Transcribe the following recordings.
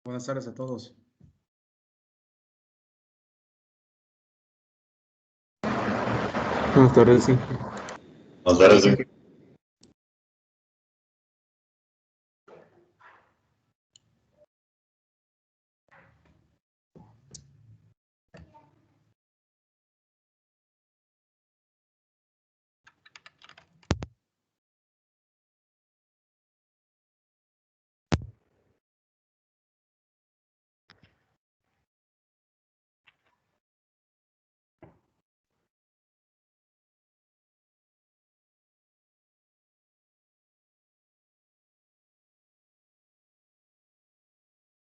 Buenas tardes a todos. Buenas tardes, sí. Buenas tardes, sí.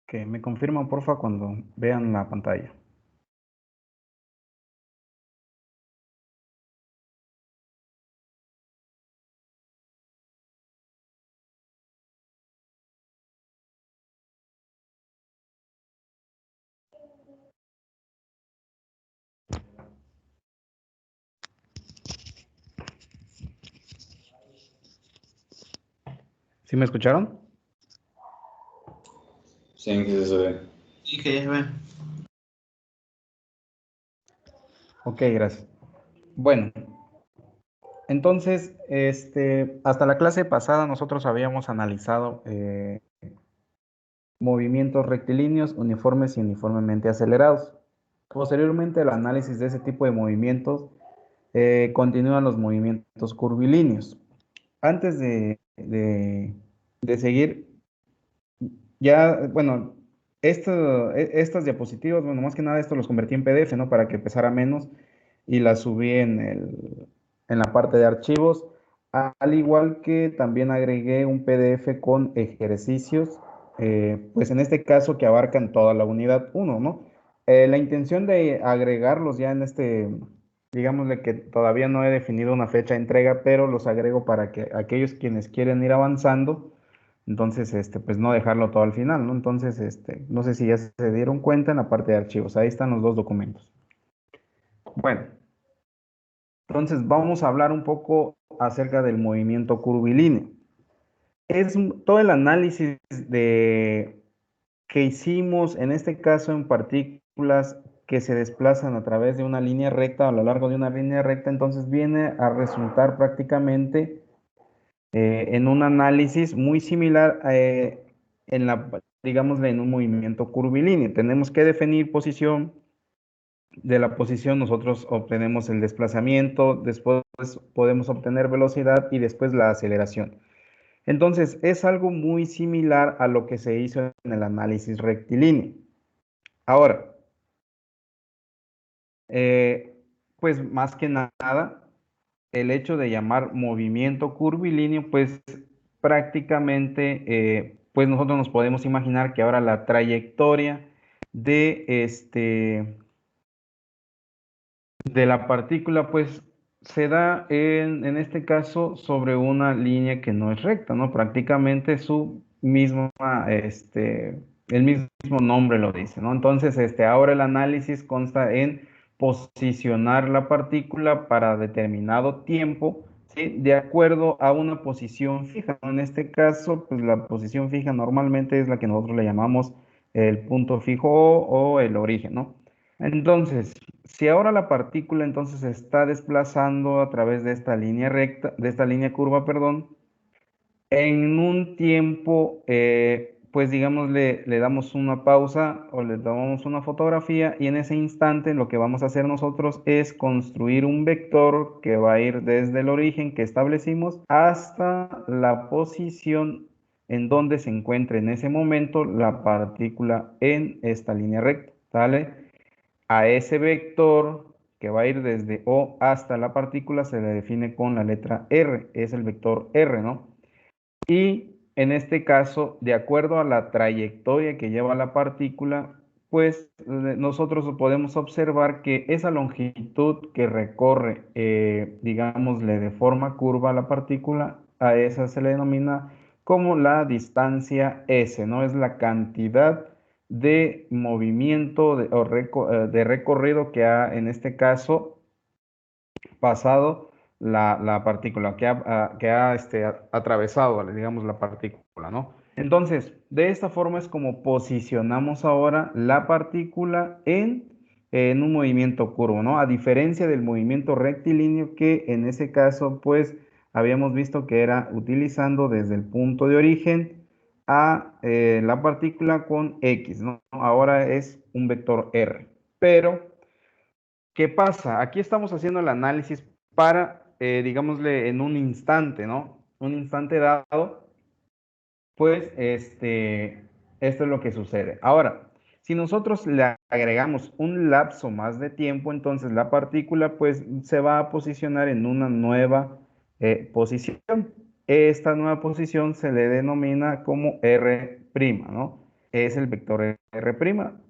Que me confirman, porfa, cuando vean la pantalla. ¿Sí me escucharon? Sí, que se ve. Sí, que ya se ve. Ok, gracias. Bueno, entonces, hasta la clase pasada nosotros habíamos analizado movimientos rectilíneos, uniformes y uniformemente acelerados. Posteriormente, el análisis de ese tipo de movimientos continúan los movimientos curvilíneos. Antes de seguir, ya, bueno, estas diapositivas, bueno, más que nada esto los convertí en PDF, ¿no? Para que pesara menos y las subí en la parte de archivos, al igual que también agregué un PDF con ejercicios, pues en este caso que abarcan toda la unidad 1, ¿no? La intención de agregarlos ya en digámosle que todavía no he definido una fecha de entrega, pero los agrego para que aquellos quienes quieren ir avanzando, entonces, pues no dejarlo todo al final, ¿no? Entonces, no sé si ya se dieron cuenta en la parte de archivos, ahí están los dos documentos. Bueno, entonces vamos a hablar un poco acerca del movimiento curvilíneo. Todo el análisis que hicimos, en este caso en partículas que se desplazan a través de una línea recta, a lo largo de una línea recta, entonces viene a resultar prácticamente en un análisis muy similar digámosle, en un movimiento curvilíneo. Tenemos que definir posición. De la posición nosotros obtenemos el desplazamiento, después podemos obtener velocidad y después la aceleración. Entonces, es algo muy similar a lo que se hizo en el análisis rectilíneo. Ahora, pues más que nada, el hecho de llamar movimiento curvilíneo, pues prácticamente, pues nosotros nos podemos imaginar que ahora la trayectoria de de la partícula, pues se da en este caso sobre una línea que no es recta, ¿no? Prácticamente su misma, el mismo nombre lo dice, ¿no? Entonces, ahora el análisis consta en posicionar la partícula para determinado tiempo, ¿sí? De acuerdo a una posición fija, ¿no? En este caso, pues la posición fija normalmente es la que nosotros le llamamos el punto fijo o el origen, ¿no? Entonces, si ahora la partícula entonces se está desplazando a través de esta línea recta, de esta línea curva, perdón, en un tiempo, pues digamos, le damos una pausa o le tomamos una fotografía y en ese instante lo que vamos a hacer nosotros es construir un vector que va a ir desde el origen que establecimos hasta la posición en donde se encuentra en ese momento la partícula en esta línea recta, ¿vale? A ese vector que va a ir desde O hasta la partícula se le define con la letra R, es el vector R, ¿no? Y en este caso, de acuerdo a la trayectoria que lleva la partícula, pues nosotros podemos observar que esa longitud que recorre, digámosle, de forma curva la partícula, a esa se le denomina como la distancia S, ¿no? Es la cantidad de movimiento de recorrido que ha, en este caso, pasado la partícula, que ha atravesado, digamos, la partícula, ¿no? Entonces, de esta forma es como posicionamos ahora la partícula en un movimiento curvo, ¿no? A diferencia del movimiento rectilíneo que en ese caso, pues, habíamos visto que era utilizando desde el punto de origen a la partícula con X, ¿no? Ahora es un vector R. Pero, ¿qué pasa? Aquí estamos haciendo el análisis para, digámosle, en un instante, ¿no? Un instante dado pues esto es lo que sucede. Ahora, si nosotros le agregamos un lapso más de tiempo, entonces la partícula pues se va a posicionar en una nueva posición. Esta nueva posición se le denomina como R', ¿no? Es el vector R',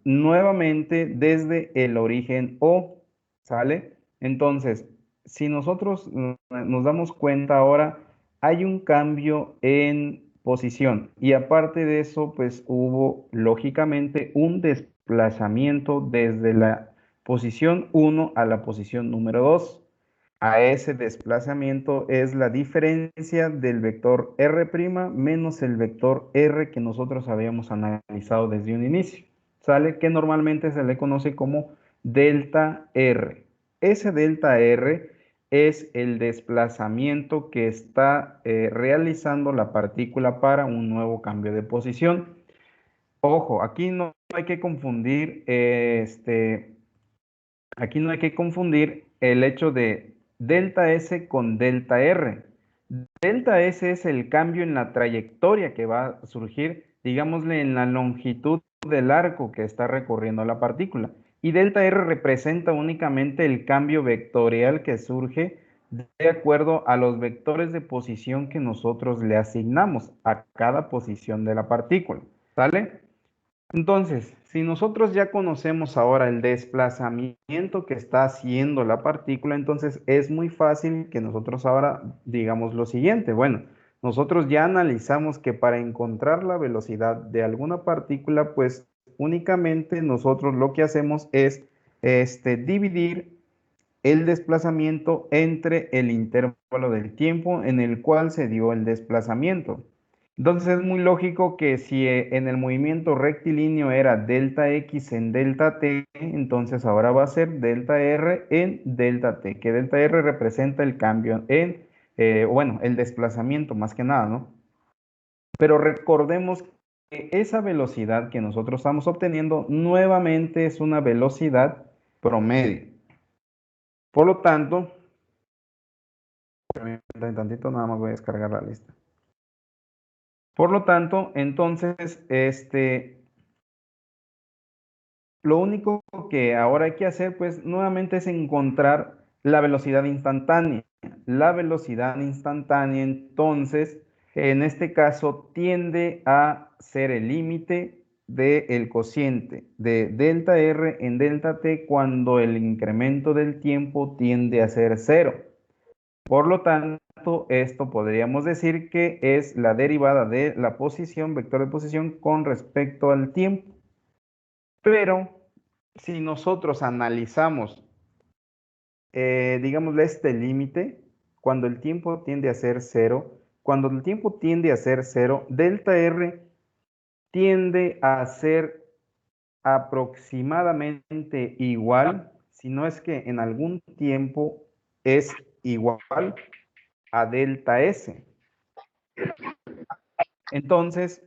nuevamente desde el origen O, ¿sale? Entonces, si nosotros nos damos cuenta ahora, hay un cambio en posición y aparte de eso, pues hubo lógicamente un desplazamiento desde la posición 1 a la posición número 2. A ese desplazamiento es la diferencia del vector R' menos el vector R que nosotros habíamos analizado desde un inicio, ¿sale? Que normalmente se le conoce como delta R. Ese delta R es el desplazamiento que está realizando la partícula para un nuevo cambio de posición. Ojo, aquí no hay que confundir aquí no hay que confundir el hecho de delta S con delta R. Delta S es el cambio en la trayectoria que va a surgir, digámosle, en la longitud del arco que está recorriendo la partícula. Y delta R representa únicamente el cambio vectorial que surge de acuerdo a los vectores de posición que nosotros le asignamos a cada posición de la partícula. ¿Sale? Entonces, si nosotros ya conocemos ahora el desplazamiento que está haciendo la partícula, entonces es muy fácil que nosotros ahora digamos lo siguiente. Bueno, nosotros ya analizamos que para encontrar la velocidad de alguna partícula, pues únicamente nosotros lo que hacemos es dividir el desplazamiento entre el intervalo del tiempo en el cual se dio el desplazamiento. Entonces es muy lógico que si en el movimiento rectilíneo era delta X en delta T, entonces ahora va a ser delta R en delta T, que delta R representa el cambio en, bueno, el desplazamiento más que nada, ¿no? Pero recordemos que esa velocidad que nosotros estamos obteniendo nuevamente es una velocidad promedio. Por lo tanto, permítanme tantito, nada más voy a descargar la lista. Por lo tanto, entonces, lo único que ahora hay que hacer, pues, nuevamente es encontrar la velocidad instantánea. La velocidad instantánea, entonces, en este caso, tiende a ser el límite del cociente de delta R en delta T cuando el incremento del tiempo tiende a ser cero. Por lo tanto, esto podríamos decir que es la derivada de la posición, vector de posición con respecto al tiempo. Pero si nosotros analizamos, digámosle este límite, cuando el tiempo tiende a ser cero, cuando el tiempo tiende a ser cero, delta R tiende a ser aproximadamente igual, si no es que en algún tiempo es igual a delta S. Entonces,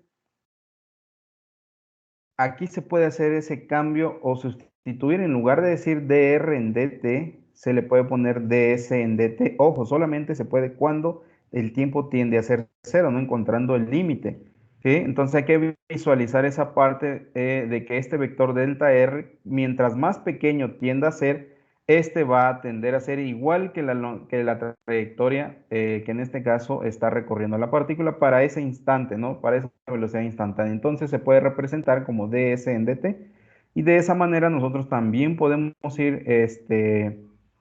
aquí se puede hacer ese cambio o sustituir, en lugar de decir dr en dt, se le puede poner ds en dt. Ojo, solamente se puede cuando el tiempo tiende a ser cero, no encontrando el límite. ¿Sí? Entonces hay que visualizar esa parte de que este vector delta r, mientras más pequeño tienda a ser, este va a tender a ser igual que la trayectoria que en este caso está recorriendo la partícula para ese instante, ¿no? Para esa velocidad instantánea. Entonces se puede representar como ds en dt y de esa manera nosotros también podemos ir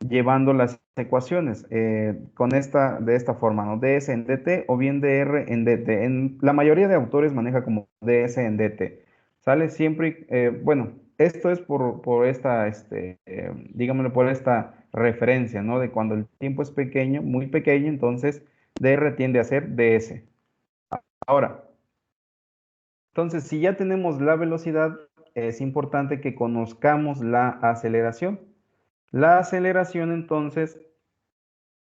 llevando las ecuaciones de esta forma, ¿no? ds en dt o bien dr en dt. La mayoría de autores maneja como ds en dt. ¿Sale? Siempre, bueno, esto es por esta, digámoslo, por esta referencia, ¿no? De cuando el tiempo es pequeño, muy pequeño, entonces dr tiende a ser ds. Ahora, Entonces, si ya tenemos la velocidad, es importante que conozcamos la aceleración. La aceleración, entonces,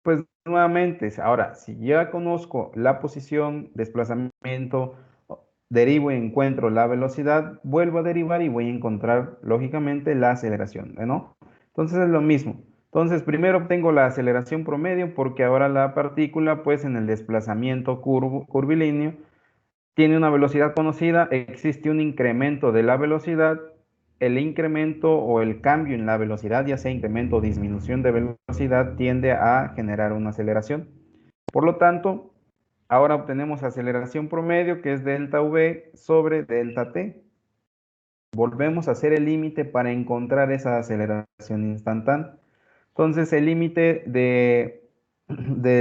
pues nuevamente, ahora, si ya conozco la posición, desplazamiento, derivo y encuentro la velocidad, vuelvo a derivar y voy a encontrar, lógicamente, la aceleración, ¿no? Entonces es lo mismo. Entonces, primero obtengo la aceleración promedio porque ahora la partícula, pues en el desplazamiento curvilíneo, tiene una velocidad conocida, existe un incremento de la velocidad, el incremento o el cambio en la velocidad, ya sea incremento o disminución de velocidad, tiende a generar una aceleración. Por lo tanto, ahora obtenemos aceleración promedio, que es delta V sobre delta T. Volvemos a hacer el límite para encontrar esa aceleración instantánea. Entonces, el límite de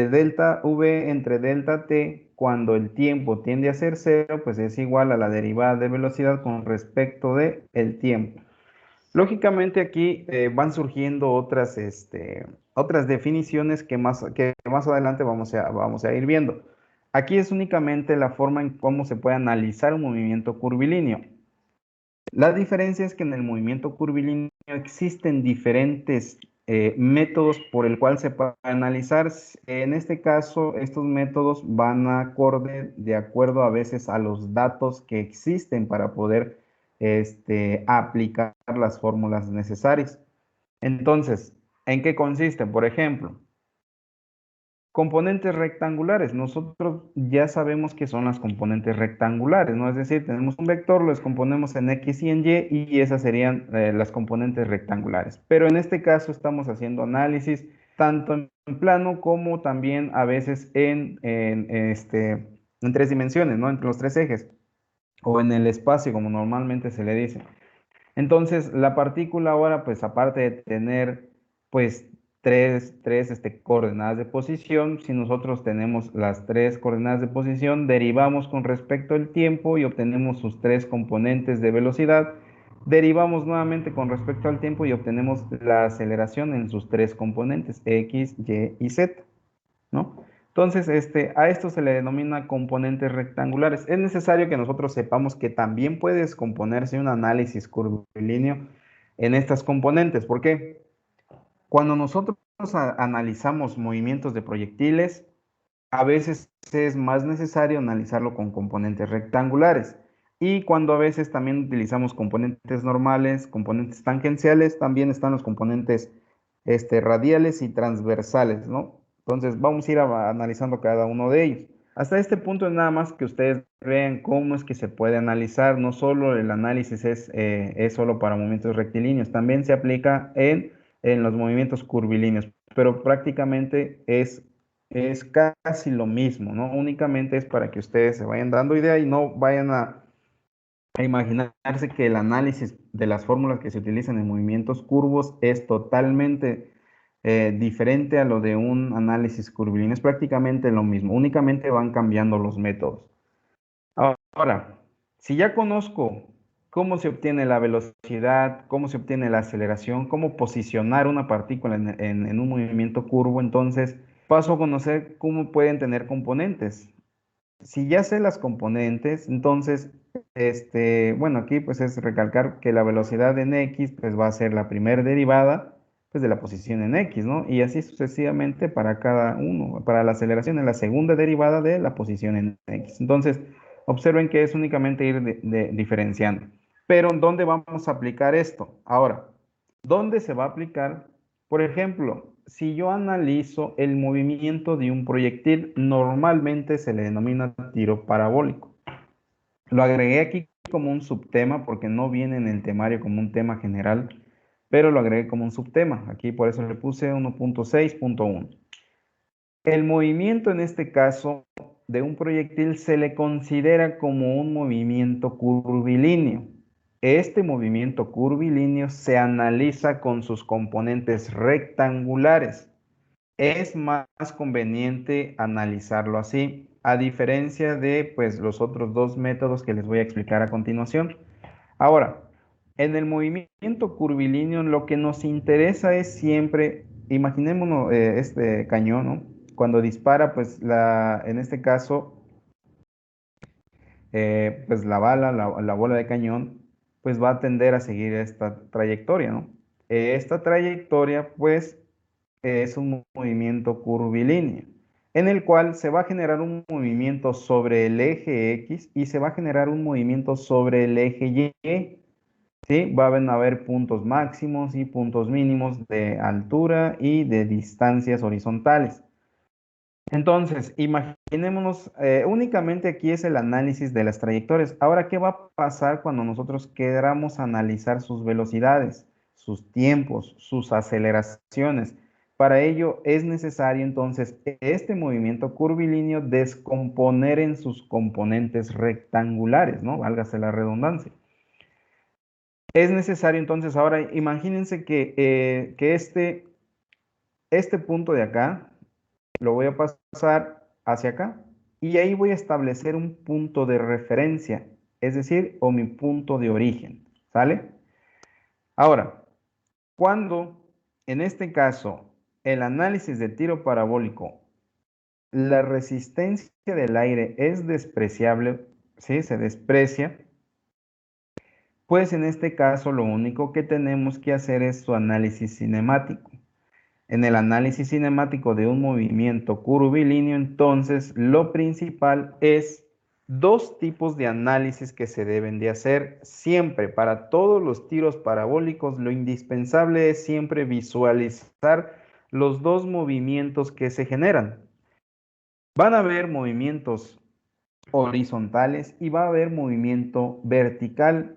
delta V entre delta T, cuando el tiempo tiende a ser cero, pues es igual a la derivada de velocidad con respecto de el tiempo. Lógicamente aquí van surgiendo otras definiciones que más adelante vamos a ir viendo. Aquí es únicamente la forma en cómo se puede analizar un movimiento curvilíneo. La diferencia es que en el movimiento curvilíneo existen diferentes métodos por el cual se puede analizar. En este caso, estos métodos van acorde de acuerdo a veces a los datos que existen para poder aplicar las fórmulas necesarias. Entonces, ¿en qué consiste? Por ejemplo, componentes rectangulares. Nosotros ya sabemos qué son las componentes rectangulares, ¿no? Es decir, tenemos un vector, lo descomponemos en X y en Y esas serían las componentes rectangulares. Pero en este caso estamos haciendo análisis tanto en plano como también a veces en tres dimensiones, ¿no? Entre los tres ejes o en el espacio, como normalmente se le dice. Entonces, la partícula ahora, pues aparte de tener, pues, tres coordenadas de posición, si nosotros tenemos las tres coordenadas de posición, derivamos con respecto al tiempo y obtenemos sus tres componentes de velocidad, derivamos nuevamente con respecto al tiempo y obtenemos la aceleración en sus tres componentes, X, Y y Z, ¿no? Entonces, a esto se le denomina componentes rectangulares. Es necesario que nosotros sepamos que también puede descomponerse un análisis curvilíneo en estas componentes. ¿Por qué? Cuando nosotros analizamos movimientos de proyectiles, a veces es más necesario analizarlo con componentes rectangulares. Y cuando a veces también utilizamos componentes normales, componentes tangenciales, también están los componentes radiales y transversales, ¿no? Entonces vamos a ir analizando cada uno de ellos. Hasta este punto es nada más que ustedes vean cómo es que se puede analizar. No solo el análisis es solo para movimientos rectilíneos, también se aplica en los movimientos curvilíneos, pero prácticamente es casi lo mismo, ¿no? Únicamente es para que ustedes se vayan dando idea y no vayan a imaginarse que el análisis de las fórmulas que se utilizan en movimientos curvos es totalmente diferente a lo de un análisis curvilíneo. Es prácticamente lo mismo, únicamente van cambiando los métodos. Ahora, si ya conozco cómo se obtiene la velocidad, cómo se obtiene la aceleración, cómo posicionar una partícula en un movimiento curvo, entonces paso a conocer cómo pueden tener componentes. Si ya sé las componentes, entonces, bueno, aquí pues es recalcar que la velocidad en X pues va a ser la primera derivada pues de la posición en X, ¿no? Y así sucesivamente para cada uno. Para la aceleración en la segunda derivada de la posición en X. Entonces, observen que es únicamente ir diferenciando. Pero, ¿dónde vamos a aplicar esto? Ahora, ¿dónde se va a aplicar? Por ejemplo, si yo analizo el movimiento de un proyectil, normalmente se le denomina tiro parabólico. Lo agregué aquí como un subtema porque no viene en el temario como un tema general, pero lo agregué como un subtema. Aquí por eso le puse 1.6.1. El movimiento en este caso de un proyectil se le considera como un movimiento curvilíneo. Este movimiento curvilíneo se analiza con sus componentes rectangulares. Es más conveniente analizarlo así, a diferencia de pues, los otros dos métodos que les voy a explicar a continuación. Ahora, en el movimiento curvilíneo lo que nos interesa es siempre, imaginémonos este cañón, ¿no? Cuando dispara, pues en este caso, pues la bala, la bola de cañón, pues va a tender a seguir esta trayectoria, ¿no? Esta trayectoria, pues, es un movimiento curvilíneo, en el cual se va a generar un movimiento sobre el eje X y se va a generar un movimiento sobre el eje Y. ¿Sí? Van a haber puntos máximos y puntos mínimos de altura y de distancias horizontales. Entonces, imaginémonos, únicamente aquí es el análisis de las trayectorias. Ahora, ¿qué va a pasar cuando nosotros queramos analizar sus velocidades, sus tiempos, sus aceleraciones? Para ello es necesario entonces este movimiento curvilíneo descomponer en sus componentes rectangulares, ¿no? Válgase la redundancia. Es necesario entonces ahora, imagínense que este punto de acá lo voy a pasar hacia acá y ahí voy a establecer un punto de referencia, es decir, o mi punto de origen, ¿sale? Ahora, cuando en este caso el análisis de tiro parabólico, la resistencia del aire es despreciable, ¿sí? Se desprecia. Pues en este caso lo único que tenemos que hacer es su análisis cinemático. En el análisis cinemático de un movimiento curvilíneo, entonces lo principal es dos tipos de análisis que se deben de hacer siempre. Para todos los tiros parabólicos, lo indispensable es siempre visualizar los dos movimientos que se generan. Van a haber movimientos horizontales y va a haber movimiento vertical.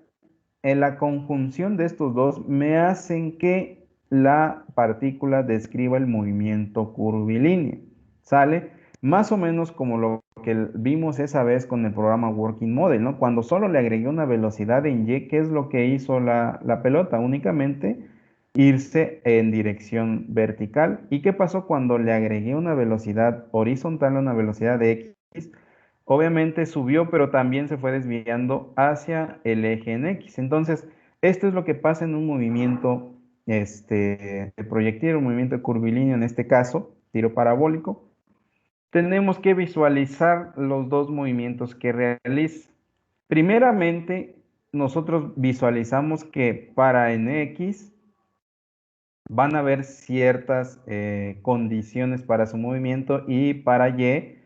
En la conjunción de estos dos me hacen que la partícula describa el movimiento curvilíneo. ¿Sale? Más o menos como lo que vimos esa vez con el programa Working Model, ¿no? Cuando solo le agregué una velocidad en Y, ¿qué es lo que hizo la pelota? Únicamente irse en dirección vertical. ¿Y qué pasó cuando le agregué una velocidad horizontal, una velocidad de X? Obviamente subió, pero también se fue desviando hacia el eje en X. Entonces, esto es lo que pasa en un movimiento de proyectil, un movimiento curvilíneo en este caso, tiro parabólico. Tenemos que visualizar los dos movimientos que realiza. Primeramente, nosotros visualizamos que para X van a haber ciertas condiciones para su movimiento y para Y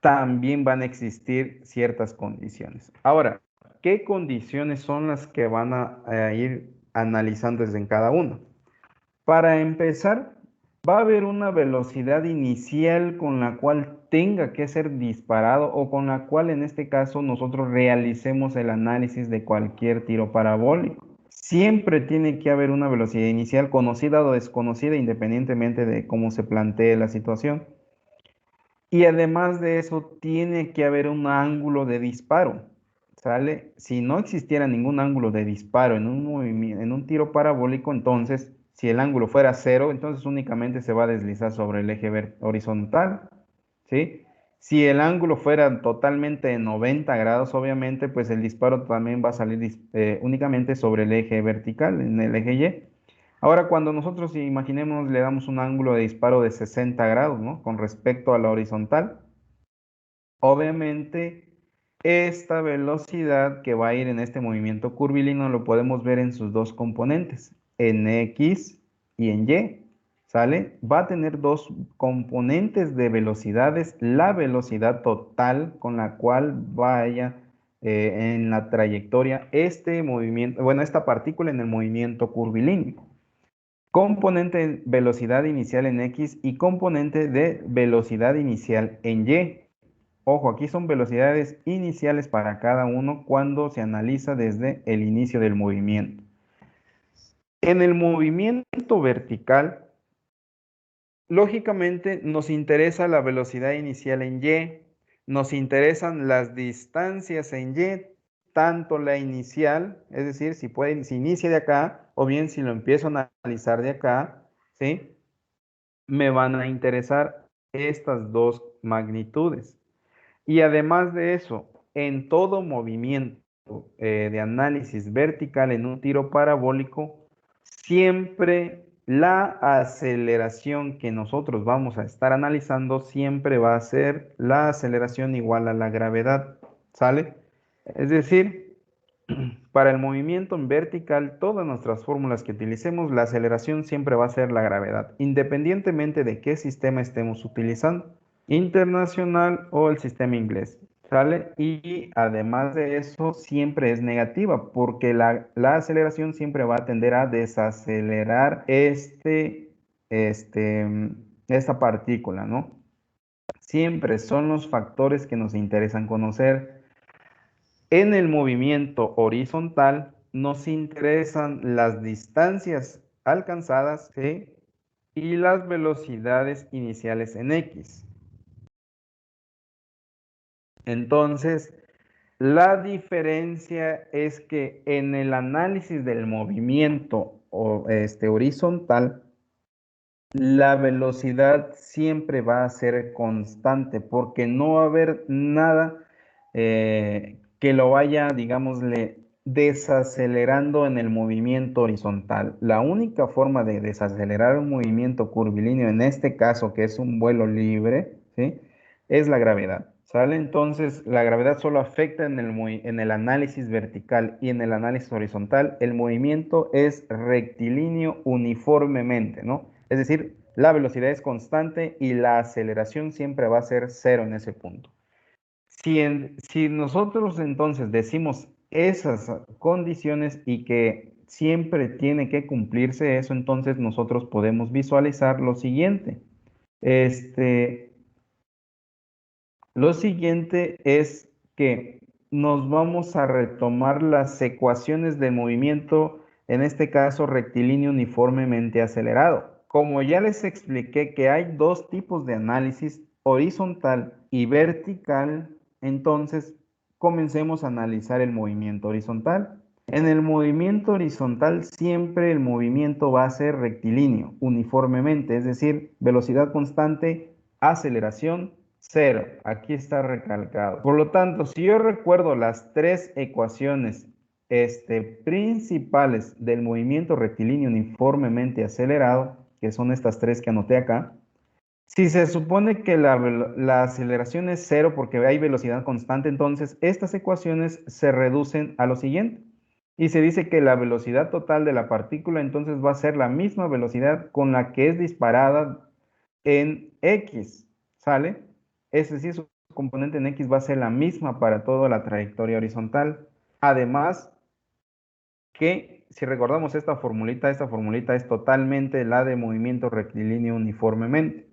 también van a existir ciertas condiciones. Ahora, ¿qué condiciones son las que van a ir analizando en cada uno? Para empezar, va a haber una velocidad inicial con la cual tenga que ser disparado o con la cual en este caso nosotros realicemos el análisis de cualquier tiro parabólico. Siempre tiene que haber una velocidad inicial conocida o desconocida independientemente de cómo se plantee la situación. Y además de eso, tiene que haber un ángulo de disparo, ¿sale? Si no existiera ningún ángulo de disparo en un tiro parabólico, entonces, si el ángulo fuera cero, entonces únicamente se va a deslizar sobre el eje horizontal, ¿sí? Si el ángulo fuera totalmente de 90 grados, obviamente, pues el disparo también va a salir únicamente sobre el eje vertical, en el eje Y. Ahora, cuando nosotros imaginemos, le damos un ángulo de disparo de 60 grados, ¿no? Con respecto a la horizontal, obviamente, esta velocidad que va a ir en este movimiento curvilíneo lo podemos ver en sus dos componentes, en X y en Y, ¿sale? Va a tener dos componentes de velocidades, la velocidad total con la cual vaya en la trayectoria este movimiento, bueno, esta partícula en el movimiento curvilíneo. Componente velocidad inicial en X y componente de velocidad inicial en Y. Ojo, aquí son velocidades iniciales para cada uno cuando se analiza desde el inicio del movimiento. En el movimiento vertical, lógicamente nos interesa la velocidad inicial en Y, nos interesan las distancias en Y, tanto la inicial, es decir, si inicia de acá, o bien si lo empiezo a analizar de acá, ¿sí? Me van a interesar estas dos magnitudes. Y además de eso, en todo movimiento de análisis vertical en un tiro parabólico, siempre la aceleración que nosotros vamos a estar analizando siempre va a ser la aceleración igual a la gravedad, ¿sale? Es decir, para el movimiento en vertical, todas nuestras fórmulas que utilicemos, la aceleración siempre va a ser la gravedad, independientemente de qué sistema estemos utilizando, internacional o el sistema inglés, ¿sale? Y además de eso, siempre es negativa, porque la aceleración siempre va a tender a desacelerar esta partícula, ¿no? Siempre son los factores que nos interesan conocer. En el movimiento horizontal nos interesan las distancias alcanzadas, ¿sí? Y las velocidades iniciales en X. Entonces, la diferencia es que en el análisis del movimiento horizontal, la velocidad siempre va a ser constante porque no va a haber nada que lo vaya, digámosle, desacelerando en el movimiento horizontal. La única forma de desacelerar un movimiento curvilíneo, en este caso que es un vuelo libre, ¿sí? Es la gravedad. ¿Sale? Entonces, la gravedad solo afecta en el análisis vertical y en el análisis horizontal, el movimiento es rectilíneo uniformemente, ¿no? Es decir, la velocidad es constante y la aceleración siempre va a ser cero en ese punto. Si nosotros entonces decimos esas condiciones y que siempre tiene que cumplirse eso, entonces nosotros podemos visualizar lo siguiente. Lo siguiente es que nos vamos a retomar las ecuaciones de movimiento, en este caso rectilíneo uniformemente acelerado. Como ya les expliqué que hay dos tipos de análisis, horizontal y vertical, entonces comencemos a analizar el movimiento horizontal. En el movimiento horizontal siempre el movimiento va a ser rectilíneo, uniformemente, es decir, velocidad constante, aceleración cero. Aquí está recalcado. Por lo tanto, si yo recuerdo las tres ecuaciones principales del movimiento rectilíneo uniformemente acelerado, que son estas tres que anoté acá, si se supone que la aceleración es cero porque hay velocidad constante, entonces estas ecuaciones se reducen a lo siguiente. Y se dice que la velocidad total de la partícula entonces va a ser la misma velocidad con la que es disparada en X, ¿sale? Es decir, su componente en X va a ser la misma para toda la trayectoria horizontal. Además, que si recordamos esta formulita es totalmente la de movimiento rectilíneo uniforme,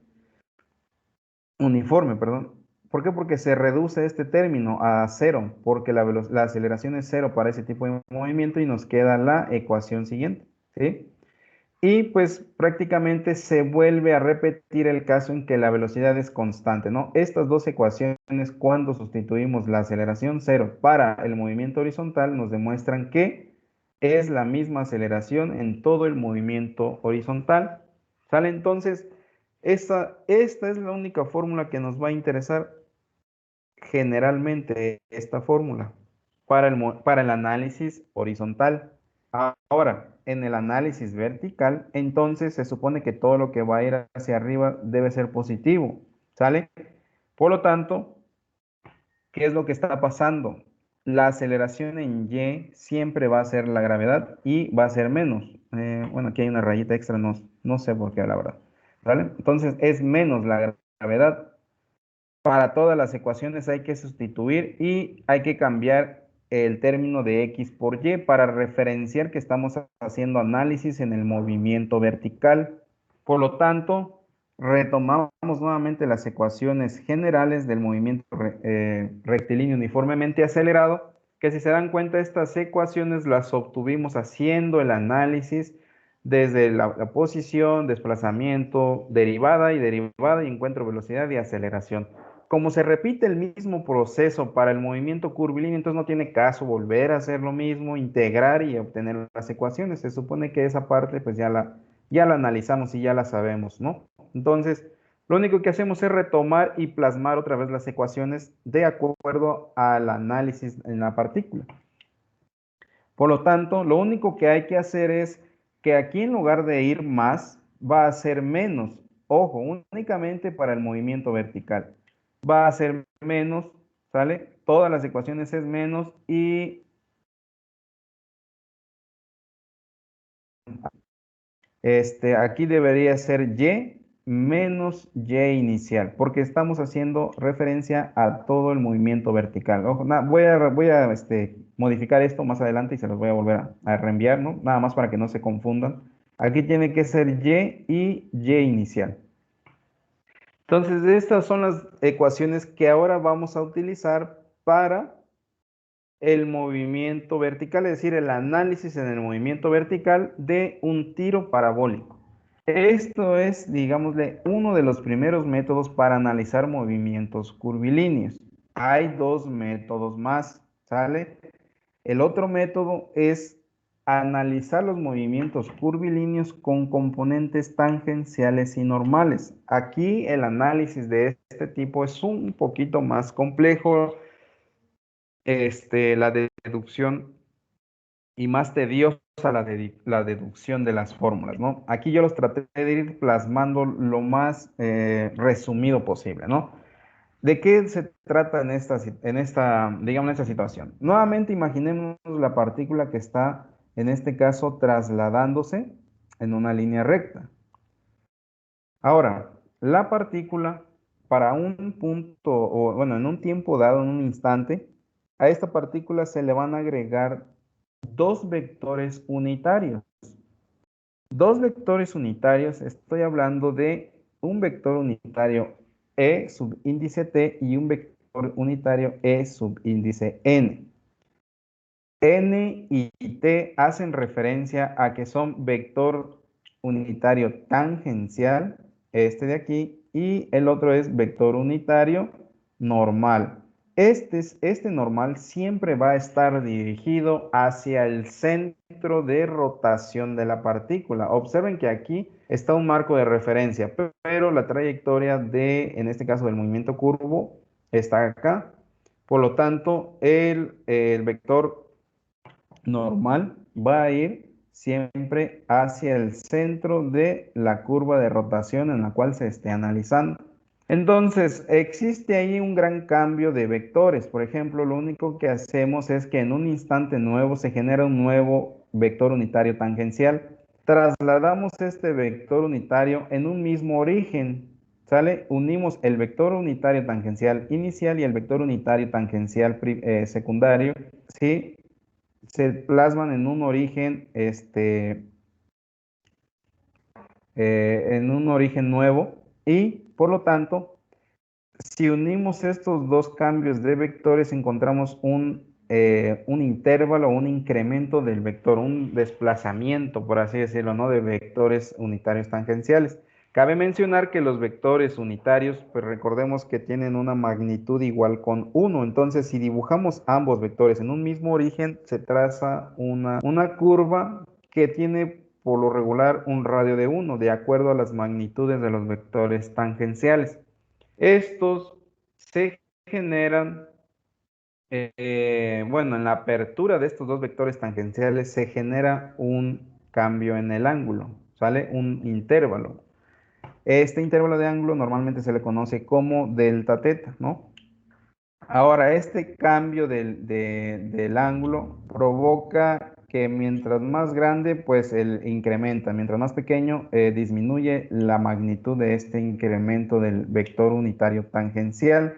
perdón. ¿Por qué? Porque se reduce este término a cero, porque la aceleración es cero para ese tipo de movimiento y nos queda la ecuación siguiente, ¿sí? Y pues prácticamente se vuelve a repetir el caso en que la velocidad es constante, ¿no? Estas dos ecuaciones, cuando sustituimos la aceleración cero para el movimiento horizontal, nos demuestran que es la misma aceleración en todo el movimiento horizontal. ¿Sale? Entonces, esta es la única fórmula que nos va a interesar generalmente, esta fórmula, para el análisis horizontal. Ahora, en el análisis vertical, entonces se supone que todo lo que va a ir hacia arriba debe ser positivo, ¿sale? Por lo tanto, ¿qué es lo que está pasando? La aceleración en Y siempre va a ser la gravedad y va a ser menos. Bueno, aquí hay una rayita extra, no sé por qué, la verdad. ¿Vale? Entonces es menos la gravedad. Para todas las ecuaciones hay que sustituir y hay que cambiar el término de X por Y para referenciar que estamos haciendo análisis en el movimiento vertical. Por lo tanto, retomamos nuevamente las ecuaciones generales del movimiento rectilíneo uniformemente acelerado, que si se dan cuenta, estas ecuaciones las obtuvimos haciendo el análisis desde la posición, desplazamiento, derivada y encuentro velocidad y aceleración. Como se repite el mismo proceso para el movimiento curvilíneo, entonces no tiene caso volver a hacer lo mismo, integrar y obtener las ecuaciones. Se supone que esa parte pues ya la analizamos y ya la sabemos, ¿no? Entonces, lo único que hacemos es retomar y plasmar otra vez las ecuaciones de acuerdo al análisis en la partícula. Por lo tanto, lo único que hay que hacer es que aquí en lugar de ir más, va a ser menos. Ojo, únicamente para el movimiento vertical. Va a ser menos, ¿sale? Todas las ecuaciones es menos y aquí debería ser y menos y inicial, porque estamos haciendo referencia a todo el movimiento vertical. Ojo, voy a modificar esto más adelante y se los voy a volver a reenviar, ¿no? Nada más para que no se confundan. Aquí tiene que ser y inicial. Entonces, estas son las ecuaciones que ahora vamos a utilizar para el movimiento vertical, es decir, el análisis en el movimiento vertical de un tiro parabólico. Esto es, digámosle, uno de los primeros métodos para analizar movimientos curvilíneos. Hay dos métodos más, ¿sale? El otro método es analizar los movimientos curvilíneos con componentes tangenciales y normales. Aquí el análisis de este tipo es un poquito más complejo, la deducción y más tediosa la deducción de las fórmulas, ¿no? Aquí yo los traté de ir plasmando lo más resumido posible, ¿no? ¿De qué se trata digamos, en esta situación? Nuevamente imaginemos la partícula que está, en este caso, trasladándose en una línea recta. Ahora, la partícula, para un punto, o bueno, en un tiempo dado, en un instante, a esta partícula se le van a agregar dos vectores unitarios. Dos vectores unitarios, estoy hablando de un vector unitario E subíndice T y un vector unitario E subíndice N. N y T hacen referencia a que son vector unitario tangencial, este de aquí, y el otro es vector unitario normal. Este normal siempre va a estar dirigido hacia el centro de rotación de la partícula. Observen que aquí está un marco de referencia, pero la trayectoria en este caso, del movimiento curvo está acá. Por lo tanto, el vector normal va a ir siempre hacia el centro de la curva de rotación en la cual se esté analizando. Entonces, existe ahí un gran cambio de vectores. Por ejemplo, lo único que hacemos es que en un instante nuevo se genera un nuevo vector unitario tangencial. Trasladamos este vector unitario en un mismo origen, ¿sale? Unimos el vector unitario tangencial inicial y el vector unitario tangencial secundario, ¿sí? Se plasman en un origen, en un origen nuevo y, por lo tanto, si unimos estos dos cambios de vectores, encontramos un intervalo, un incremento del vector, un desplazamiento, por así decirlo, ¿no? De vectores unitarios tangenciales. Cabe mencionar que los vectores unitarios, pues recordemos que tienen una magnitud igual con 1. Entonces, si dibujamos ambos vectores en un mismo origen, se traza una curva que tiene por lo regular un radio de 1, de acuerdo a las magnitudes de los vectores tangenciales. Estos se generan, bueno, en la apertura de estos dos vectores tangenciales se genera un cambio en el ángulo, ¿sale? Un intervalo. Este intervalo de ángulo normalmente se le conoce como delta teta, ¿no? Ahora, este cambio del ángulo provoca que mientras más grande, pues incrementa, mientras más pequeño, disminuye la magnitud de este incremento del vector unitario tangencial,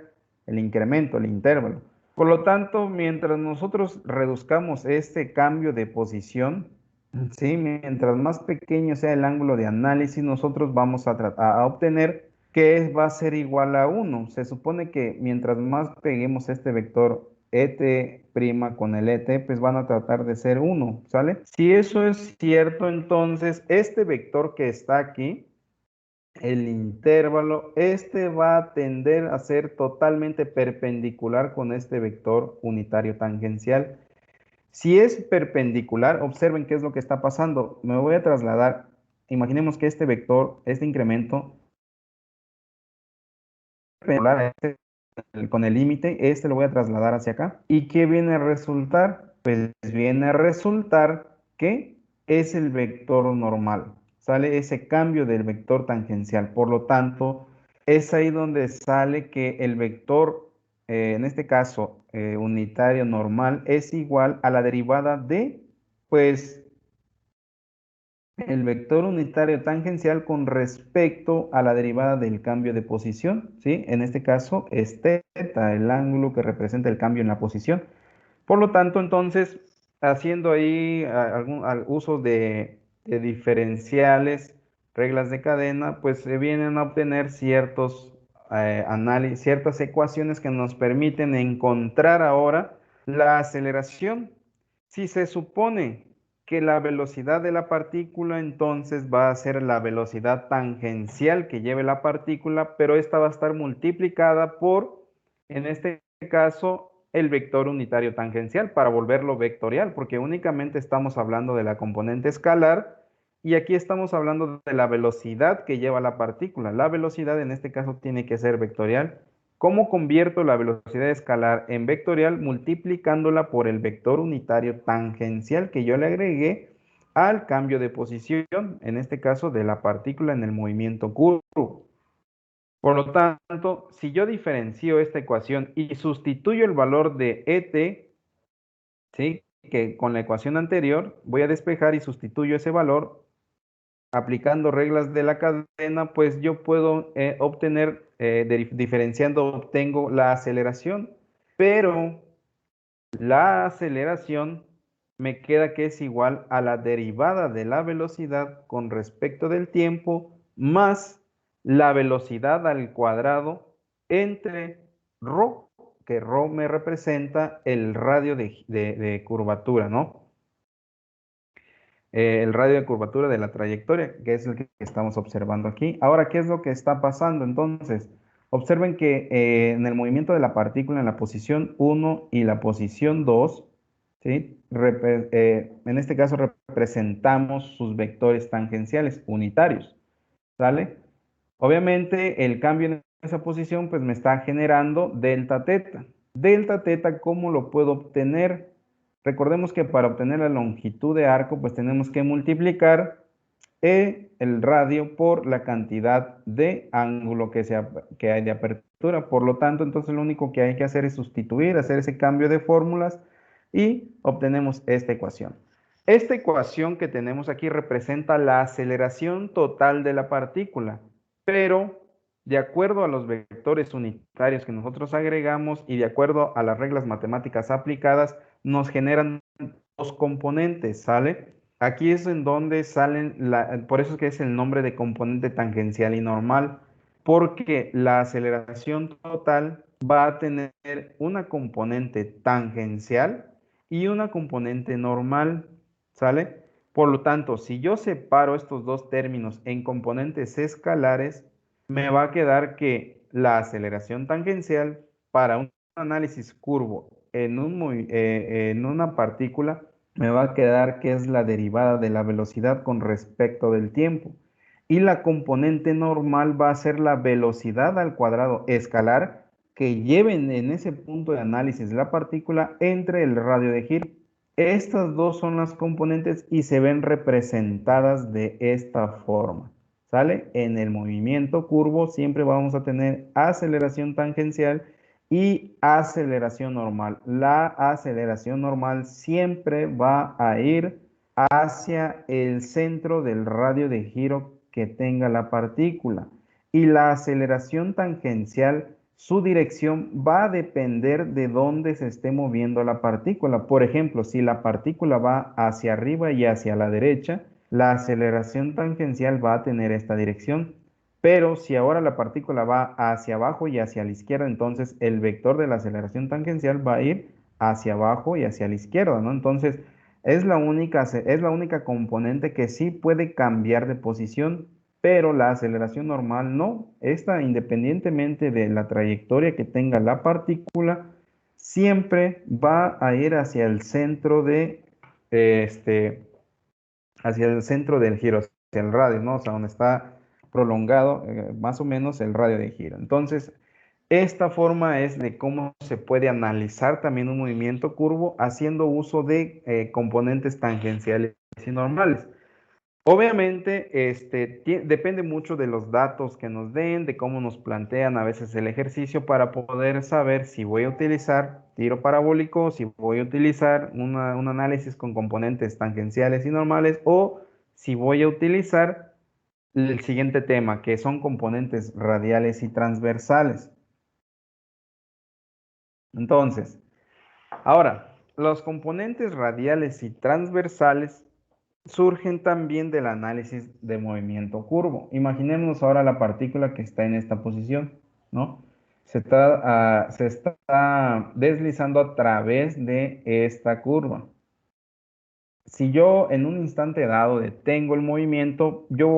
el incremento, el intervalo. Por lo tanto, mientras nosotros reduzcamos este cambio de posición, ¿sí? Mientras más pequeño sea el ángulo de análisis, nosotros vamos a obtener que va a ser igual a 1. Se supone que mientras más peguemos este vector ET' con el ET, pues van a tratar de ser 1, ¿sale? Si eso es cierto, entonces este vector que está aquí, el intervalo, va a tender a ser totalmente perpendicular con este vector unitario tangencial. Si es perpendicular, observen qué es lo que está pasando. Me voy a trasladar, imaginemos que este vector, este incremento, con el límite, lo voy a trasladar hacia acá. ¿Y qué viene a resultar? Pues viene a resultar que es el vector normal. Sale ese cambio del vector tangencial. Por lo tanto, es ahí donde sale que el vector en este caso, unitario normal, es igual a la derivada de, pues, el vector unitario tangencial con respecto a la derivada del cambio de posición, ¿sí? En este caso es θ, el ángulo que representa el cambio en la posición. Por lo tanto, entonces, haciendo ahí algún uso de diferenciales, reglas de cadena, pues se vienen a obtener ciertos análisis, ciertas ecuaciones que nos permiten encontrar ahora la aceleración. Si se supone que la velocidad de la partícula entonces va a ser la velocidad tangencial que lleve la partícula, pero esta va a estar multiplicada por, en este caso, el vector unitario tangencial para volverlo vectorial, porque únicamente estamos hablando de la componente escalar y aquí estamos hablando de la velocidad que lleva la partícula. La velocidad en este caso tiene que ser vectorial. ¿Cómo convierto la velocidad escalar en vectorial? Multiplicándola por el vector unitario tangencial que yo le agregué al cambio de posición, en este caso de la partícula en el movimiento curvo. Por lo tanto, si yo diferencio esta ecuación y sustituyo el valor de ET, ¿sí? Que con la ecuación anterior, voy a despejar y sustituyo ese valor aplicando reglas de la cadena, pues yo puedo obtener, diferenciando, obtengo la aceleración, pero la aceleración me queda que es igual a la derivada de la velocidad con respecto del tiempo más la velocidad al cuadrado entre ρ, que ρ me representa el radio de curvatura, ¿no? El radio de curvatura de la trayectoria, que es el que estamos observando aquí. Ahora, ¿qué es lo que está pasando? Entonces, observen que en el movimiento de la partícula en la posición 1 y la posición 2, ¿sí? En este caso representamos sus vectores tangenciales unitarios, ¿sale? Obviamente, el cambio en esa posición pues me está generando delta teta. Delta teta, ¿cómo lo puedo obtener? Recordemos que para obtener la longitud de arco, pues tenemos que multiplicar el radio por la cantidad de ángulo que hay de apertura. Por lo tanto, entonces lo único que hay que hacer es sustituir, hacer ese cambio de fórmulas y obtenemos esta ecuación. Esta ecuación que tenemos aquí representa la aceleración total de la partícula, pero de acuerdo a los vectores unitarios que nosotros agregamos y de acuerdo a las reglas matemáticas aplicadas, nos generan dos componentes, ¿sale? Aquí es en donde salen, por eso es que es el nombre de componente tangencial y normal, porque la aceleración total va a tener una componente tangencial y una componente normal, ¿sale? Por lo tanto, si yo separo estos dos términos en componentes escalares, me va a quedar que la aceleración tangencial para un análisis curvo en una partícula me va a quedar que es la derivada de la velocidad con respecto del tiempo. Y la componente normal va a ser la velocidad al cuadrado escalar que lleven en ese punto de análisis la partícula entre el radio de giro. Estas dos son las componentes y se ven representadas de esta forma. ¿Sale? En el movimiento curvo siempre vamos a tener aceleración tangencial y aceleración normal. La aceleración normal siempre va a ir hacia el centro del radio de giro que tenga la partícula. Y la aceleración tangencial, su dirección va a depender de dónde se esté moviendo la partícula. Por ejemplo, si la partícula va hacia arriba y hacia la derecha, la aceleración tangencial va a tener esta dirección. Pero si ahora la partícula va hacia abajo y hacia la izquierda, entonces el vector de la aceleración tangencial va a ir hacia abajo y hacia la izquierda, ¿no? Entonces es la única componente que sí puede cambiar de posición, pero la aceleración normal no. Esta, independientemente de la trayectoria que tenga la partícula, siempre va a ir hacia el centro hacia el centro del giro, hacia el radio, ¿no? O sea, donde está prolongado más o menos el radio de giro. Entonces, esta forma es de cómo se puede analizar también un movimiento curvo haciendo uso de componentes tangenciales y normales. Obviamente, depende mucho de los datos que nos den, de cómo nos plantean a veces el ejercicio para poder saber si voy a utilizar tiro parabólico, si voy a utilizar un análisis con componentes tangenciales y normales o si voy a utilizar el siguiente tema, que son componentes radiales y transversales. Entonces, ahora, los componentes radiales y transversales surgen también del análisis de movimiento curvo. Imaginemos ahora la partícula que está en esta posición, ¿no? Se está deslizando a través de esta curva. Si yo en un instante dado detengo el movimiento, lo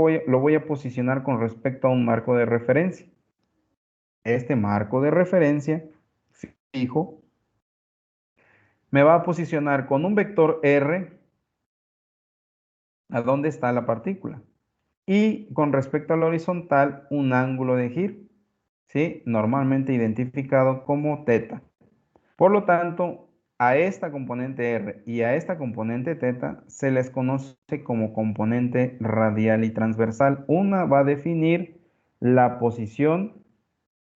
voy a posicionar con respecto a un marco de referencia. Este marco de referencia fijo me va a posicionar con un vector R a dónde está la partícula. Y con respecto al horizontal, un ángulo de giro, ¿sí? Normalmente identificado como θ. Por lo tanto, a esta componente R y a esta componente θ se les conoce como componente radial y transversal. Una va a definir la posición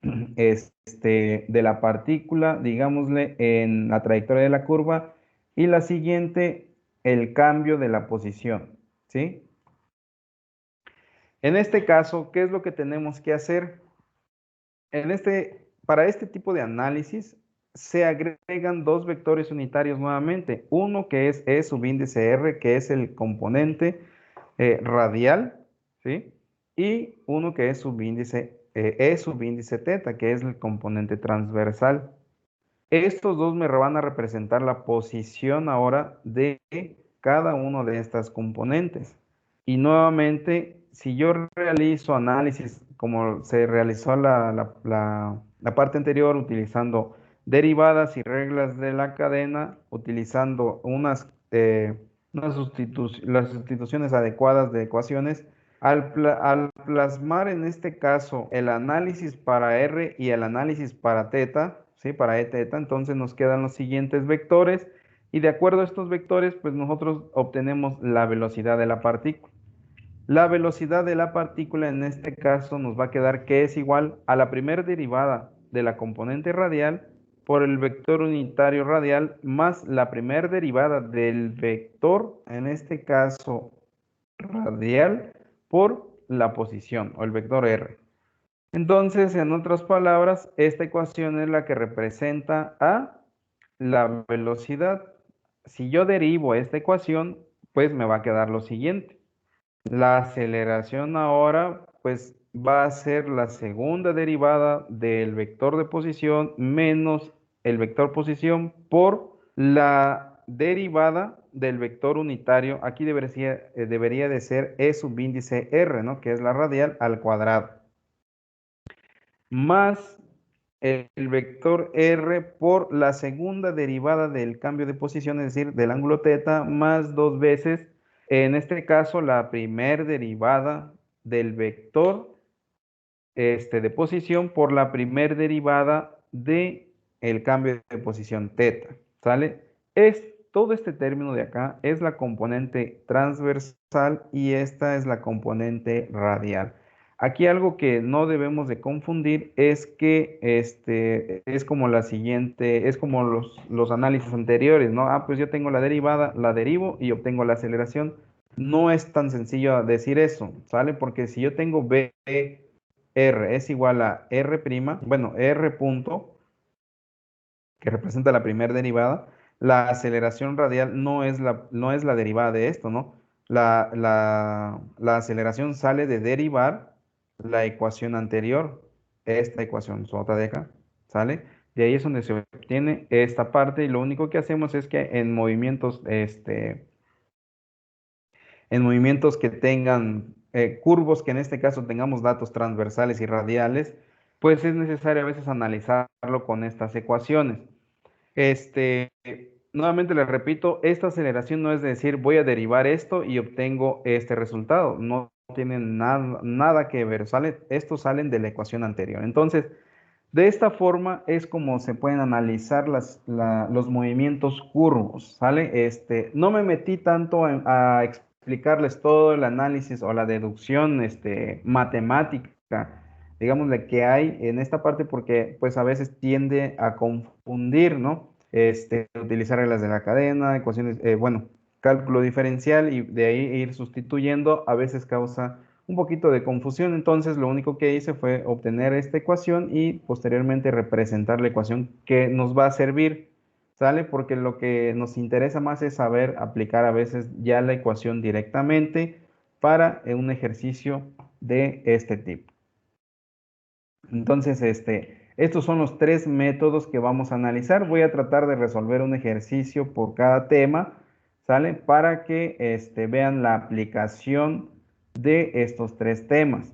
de la partícula, digámosle, en la trayectoria de la curva, y la siguiente, el cambio de la posición, ¿sí? En este caso, ¿qué es lo que tenemos que hacer? Para este tipo de análisis, se agregan dos vectores unitarios nuevamente. Uno que es E subíndice R, que es el componente radial, ¿sí? Y uno que es E subíndice θ, que es el componente transversal. Estos dos me van a representar la posición ahora de cada uno de estas componentes. Y nuevamente, si yo realizo análisis como se realizó la parte anterior, utilizando derivadas y reglas de la cadena, utilizando las sustituciones adecuadas de ecuaciones, al plasmar en este caso el análisis para R y el análisis para θ, ¿sí? Para Eθ, entonces nos quedan los siguientes vectores y de acuerdo a estos vectores, pues nosotros obtenemos la velocidad de la partícula. La velocidad de la partícula en este caso nos va a quedar que es igual a la primera derivada de la componente radial por el vector unitario radial más la primera derivada del vector, en este caso radial, por la posición o el vector R. Entonces, en otras palabras, esta ecuación es la que representa a la velocidad. Si yo derivo esta ecuación, pues me va a quedar lo siguiente. La aceleración ahora, pues va a ser la segunda derivada del vector de posición menos el vector posición por la derivada del vector unitario. Aquí debería de ser E subíndice R, ¿no? Que es la radial al cuadrado. Más el vector R por la segunda derivada del cambio de posición, es decir, del ángulo θ, más dos veces, en este caso, la primera derivada del vector de posición por la primera derivada de el cambio de posición θ, ¿sale? Todo este término de acá es la componente transversal y esta es la componente radial. Aquí algo que no debemos de confundir es que es como la siguiente, es como los análisis anteriores, ¿no? Ah, pues yo tengo la derivada, la derivo y obtengo la aceleración. No es tan sencillo decir eso, ¿sale? Porque si yo tengo B R es igual a R', bueno, R punto, que representa la primera derivada, la aceleración radial no es la derivada de esto, ¿no? La aceleración sale de derivar la ecuación anterior, esta ecuación sota de acá, ¿sale? De ahí es donde se obtiene esta parte y lo único que hacemos es que en movimientos que tengan curvos, que en este caso tengamos datos transversales y radiales, pues es necesario a veces analizarlo con estas ecuaciones. Nuevamente les repito, esta aceleración no es decir voy a derivar esto y obtengo este resultado, no tienen nada que ver, estos salen de la ecuación anterior. Entonces, de esta forma es como se pueden analizar los movimientos curvos, ¿sale? No me metí tanto a explicar explicarles todo el análisis o la deducción matemática, digámosle, que hay en esta parte, porque pues a veces tiende a confundir, ¿no? Utilizar reglas de la cadena, ecuaciones, bueno, cálculo diferencial y de ahí ir sustituyendo, a veces causa un poquito de confusión. Entonces lo único que hice fue obtener esta ecuación y posteriormente representar la ecuación que nos va a servir, ¿sale? Porque lo que nos interesa más es saber aplicar a veces ya la ecuación directamente para un ejercicio de este tipo. Entonces, estos son los tres métodos que vamos a analizar. Voy a tratar de resolver un ejercicio por cada tema, ¿sale? Para que vean la aplicación de estos tres temas.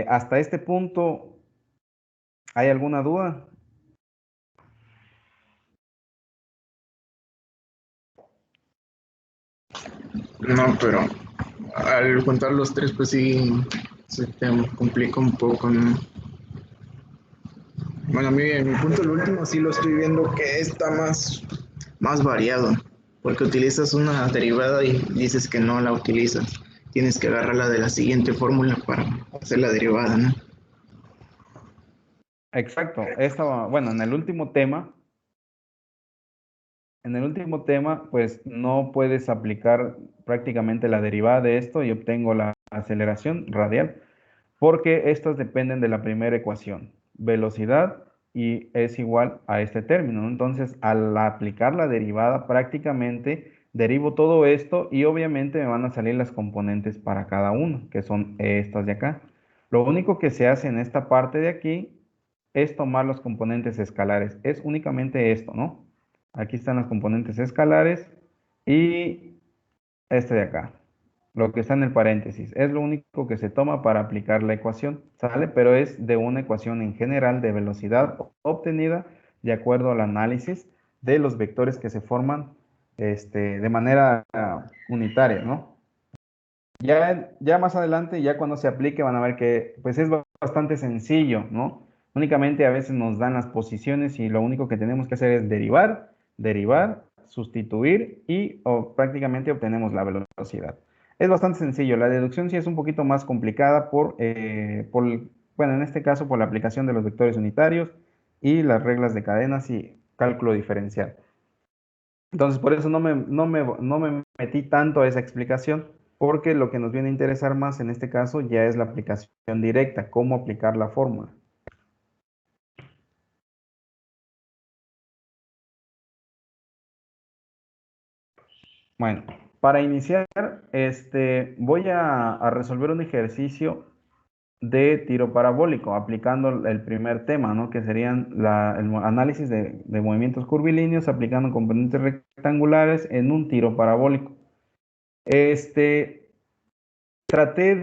Hasta este punto, ¿hay alguna duda? No, pero al contar los tres, pues sí, se te complica un poco, ¿no? Bueno, a mí, en mi punto, el último sí lo estoy viendo que está más variado, porque utilizas una derivada y dices que no la utilizas. Tienes que agarrarla de la siguiente fórmula para hacer la derivada, ¿no? Exacto. Bueno, en el último tema, pues no puedes aplicar prácticamente la derivada de esto y obtengo la aceleración radial, porque estas dependen de la primera ecuación, velocidad y es igual a este término, ¿no? Entonces, al aplicar la derivada, prácticamente derivo todo esto y obviamente me van a salir las componentes para cada uno, que son estas de acá. Lo único que se hace en esta parte de aquí es tomar los componentes escalares. Es únicamente esto, ¿no? Aquí están las componentes escalares y este de acá, lo que está en el paréntesis. Es lo único que se toma para aplicar la ecuación, ¿sale? Pero es de una ecuación en general de velocidad obtenida de acuerdo al análisis de los vectores que se forman de manera unitaria, ¿no? Ya más adelante, ya cuando se aplique, van a ver que pues es bastante sencillo, ¿no? Únicamente a veces nos dan las posiciones y lo único que tenemos que hacer es derivar, sustituir y prácticamente obtenemos la velocidad. Es bastante sencillo. La deducción sí es un poquito más complicada bueno, en este caso por la aplicación de los vectores unitarios y las reglas de cadenas y cálculo diferencial. Entonces, por eso no me metí tanto a esa explicación, porque lo que nos viene a interesar más en este caso ya es la aplicación directa, cómo aplicar la fórmula. Bueno, para iniciar, voy a resolver un ejercicio de tiro parabólico, aplicando el primer tema, ¿no? Que serían el análisis de movimientos curvilíneos, aplicando componentes rectangulares en un tiro parabólico. Traté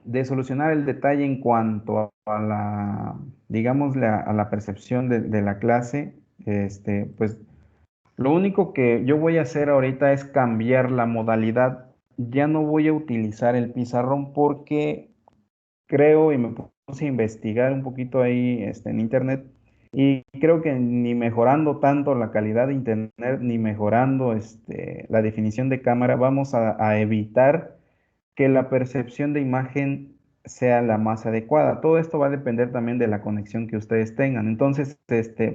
de solucionar el detalle en cuanto a digamos, a la percepción de la clase. Pues lo único que yo voy a hacer ahorita es cambiar la modalidad. Ya no voy a utilizar el pizarrón porque creo y me puse a investigar un poquito ahí en internet y creo que ni mejorando tanto la calidad de internet ni mejorando la definición de cámara vamos a evitar que la percepción de imagen sea la más adecuada. Todo esto va a depender también de la conexión que ustedes tengan. Entonces,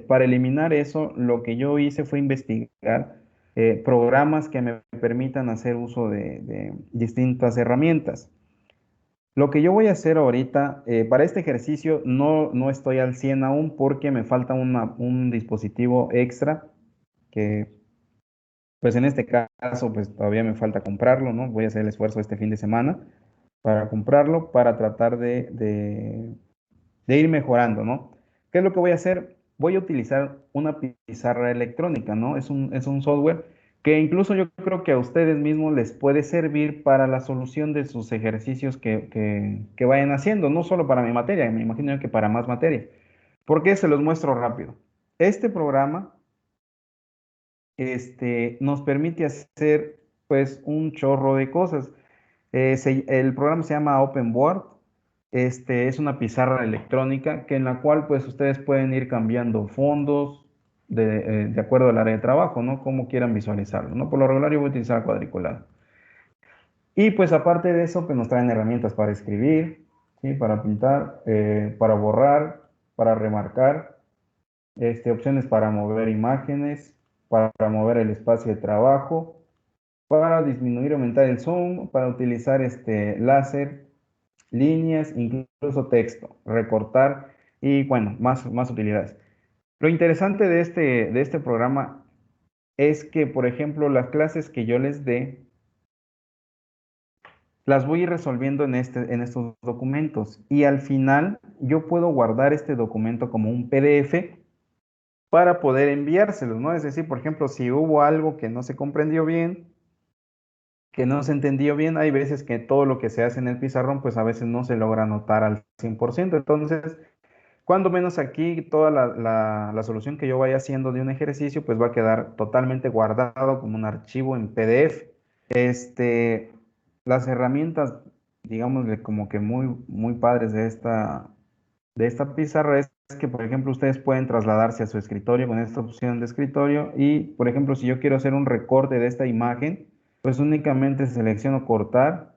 para eliminar eso, lo que yo hice fue investigar programas que me permitan hacer uso de distintas herramientas. Lo que yo voy a hacer ahorita, para este ejercicio no estoy al 100 aún porque me falta un dispositivo extra que, pues en este caso, pues todavía me falta comprarlo, ¿no? Voy a hacer el esfuerzo este fin de semana para comprarlo, para tratar de ir mejorando, ¿no? ¿Qué es lo que voy a hacer? Voy a utilizar una pizarra electrónica, ¿no? Es un software que incluso yo creo que a ustedes mismos les puede servir para la solución de sus ejercicios que vayan haciendo, no solo para mi materia, me imagino que para más materias. ¿Por qué? Se los muestro rápido. Este programa nos permite hacer pues un chorro de cosas. El programa se llama OpenBoard. Es una pizarra electrónica en la cual pues ustedes pueden ir cambiando fondos, de acuerdo al área de trabajo, ¿no? Cómo quieran visualizarlo, ¿no? Por lo regular yo voy a utilizar cuadriculado. Y pues aparte de eso, pues nos traen herramientas para escribir, ¿sí? Para pintar, para borrar, para remarcar, opciones para mover imágenes, para mover el espacio de trabajo, para disminuir o aumentar el zoom, para utilizar láser, líneas, incluso texto, recortar y bueno, más utilidades. Lo interesante de este programa es que, por ejemplo, las clases que yo les dé, las voy a ir resolviendo en estos documentos y al final yo puedo guardar este documento como un PDF para poder enviárselos, ¿no? Es decir, por ejemplo, si hubo algo que no se comprendió bien, que no se entendió bien, hay veces que todo lo que se hace en el pizarrón, pues a veces no se logra anotar al 100%. Entonces, cuando menos aquí, toda la solución que yo vaya haciendo de un ejercicio, pues va a quedar totalmente guardado como un archivo en PDF. Este, las herramientas, digámosle, como que muy padres de esta pizarra es que, por ejemplo, ustedes pueden trasladarse a su escritorio con esta opción de escritorio y, por ejemplo, si yo quiero hacer un recorte de esta imagen, pues únicamente selecciono cortar,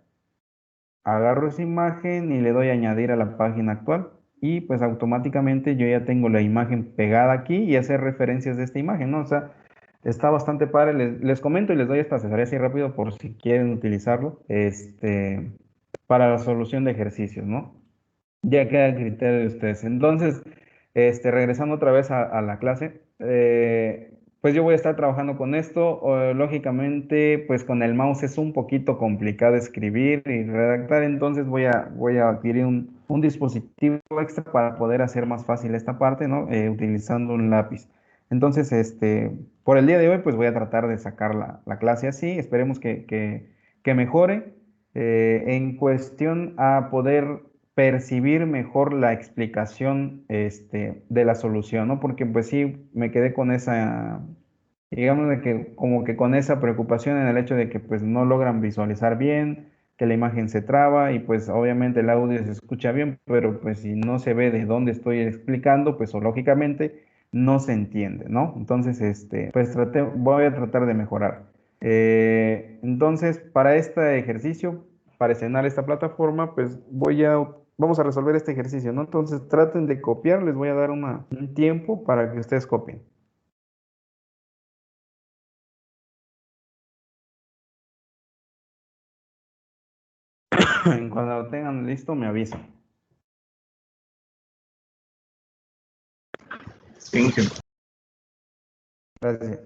agarro esa imagen y le doy a añadir a la página actual y pues automáticamente yo ya tengo la imagen pegada aquí y hacer referencias de esta imagen, ¿no? O sea, está bastante padre. Les comento y les doy esta asesoría así rápido por si quieren utilizarlo, para la solución de ejercicios, ¿no? Ya queda a criterio de ustedes. Entonces, regresando otra vez a la clase, pues yo voy a estar trabajando con esto. Lógicamente, pues con el mouse es un poquito complicado escribir y redactar, entonces voy a adquirir un dispositivo extra para poder hacer más fácil esta parte, ¿no? Utilizando un lápiz. Entonces, por el día de hoy, pues voy a tratar de sacar la clase así. Esperemos que mejore. En cuestión a poder percibir mejor la explicación de la solución, ¿no? Porque pues sí, me quedé con esa, digamos de que como que con esa preocupación en el hecho de que pues no logran visualizar bien, que la imagen se traba y pues obviamente el audio se escucha bien, pero pues si no se ve de dónde estoy explicando, pues o lógicamente no se entiende, ¿no? Entonces, pues voy a tratar de mejorar. Entonces, para este ejercicio, para escenar esta plataforma, pues vamos a resolver este ejercicio, ¿no? Entonces traten de copiar, les voy a dar un tiempo para que ustedes copien. Cuando lo tengan listo, me avisan. Thank you. Gracias.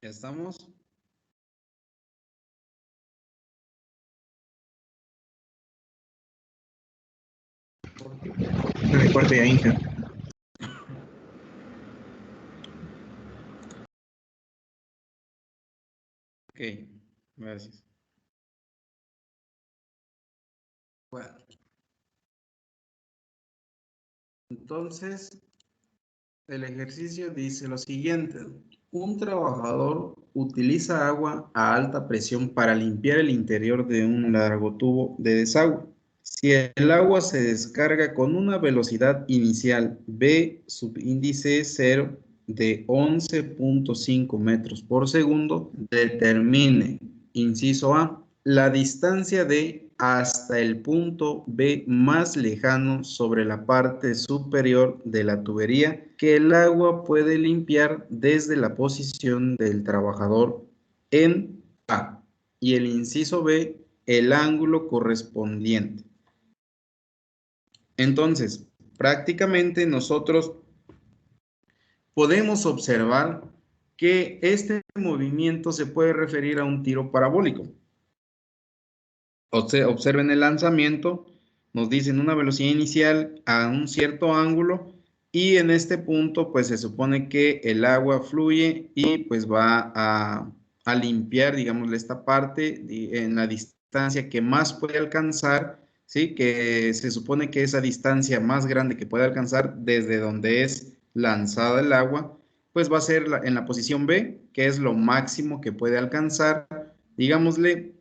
¿Ya estamos? De parte de Inge. Ok, gracias. Bueno, entonces el ejercicio dice lo siguiente. Un trabajador utiliza agua a alta presión para limpiar el interior de un largo tubo de desagüe. Si el agua se descarga con una velocidad inicial V subíndice 0 de 11.5 metros por segundo, determine, inciso A, la distancia de hasta el punto B más lejano sobre la parte superior de la tubería que el agua puede limpiar desde la posición del trabajador en A. Y el inciso B, el ángulo correspondiente. Entonces, prácticamente nosotros podemos observar que este movimiento se puede referir a un tiro parabólico. Observen el lanzamiento, nos dicen una velocidad inicial a un cierto ángulo y en este punto pues se supone que el agua fluye y pues va a limpiar, digamos, esta parte en la distancia que más puede alcanzar, ¿sí? Que se supone que esa distancia más grande que puede alcanzar desde donde es lanzada el agua, pues va a ser en la posición B, que es lo máximo que puede alcanzar, digámosle,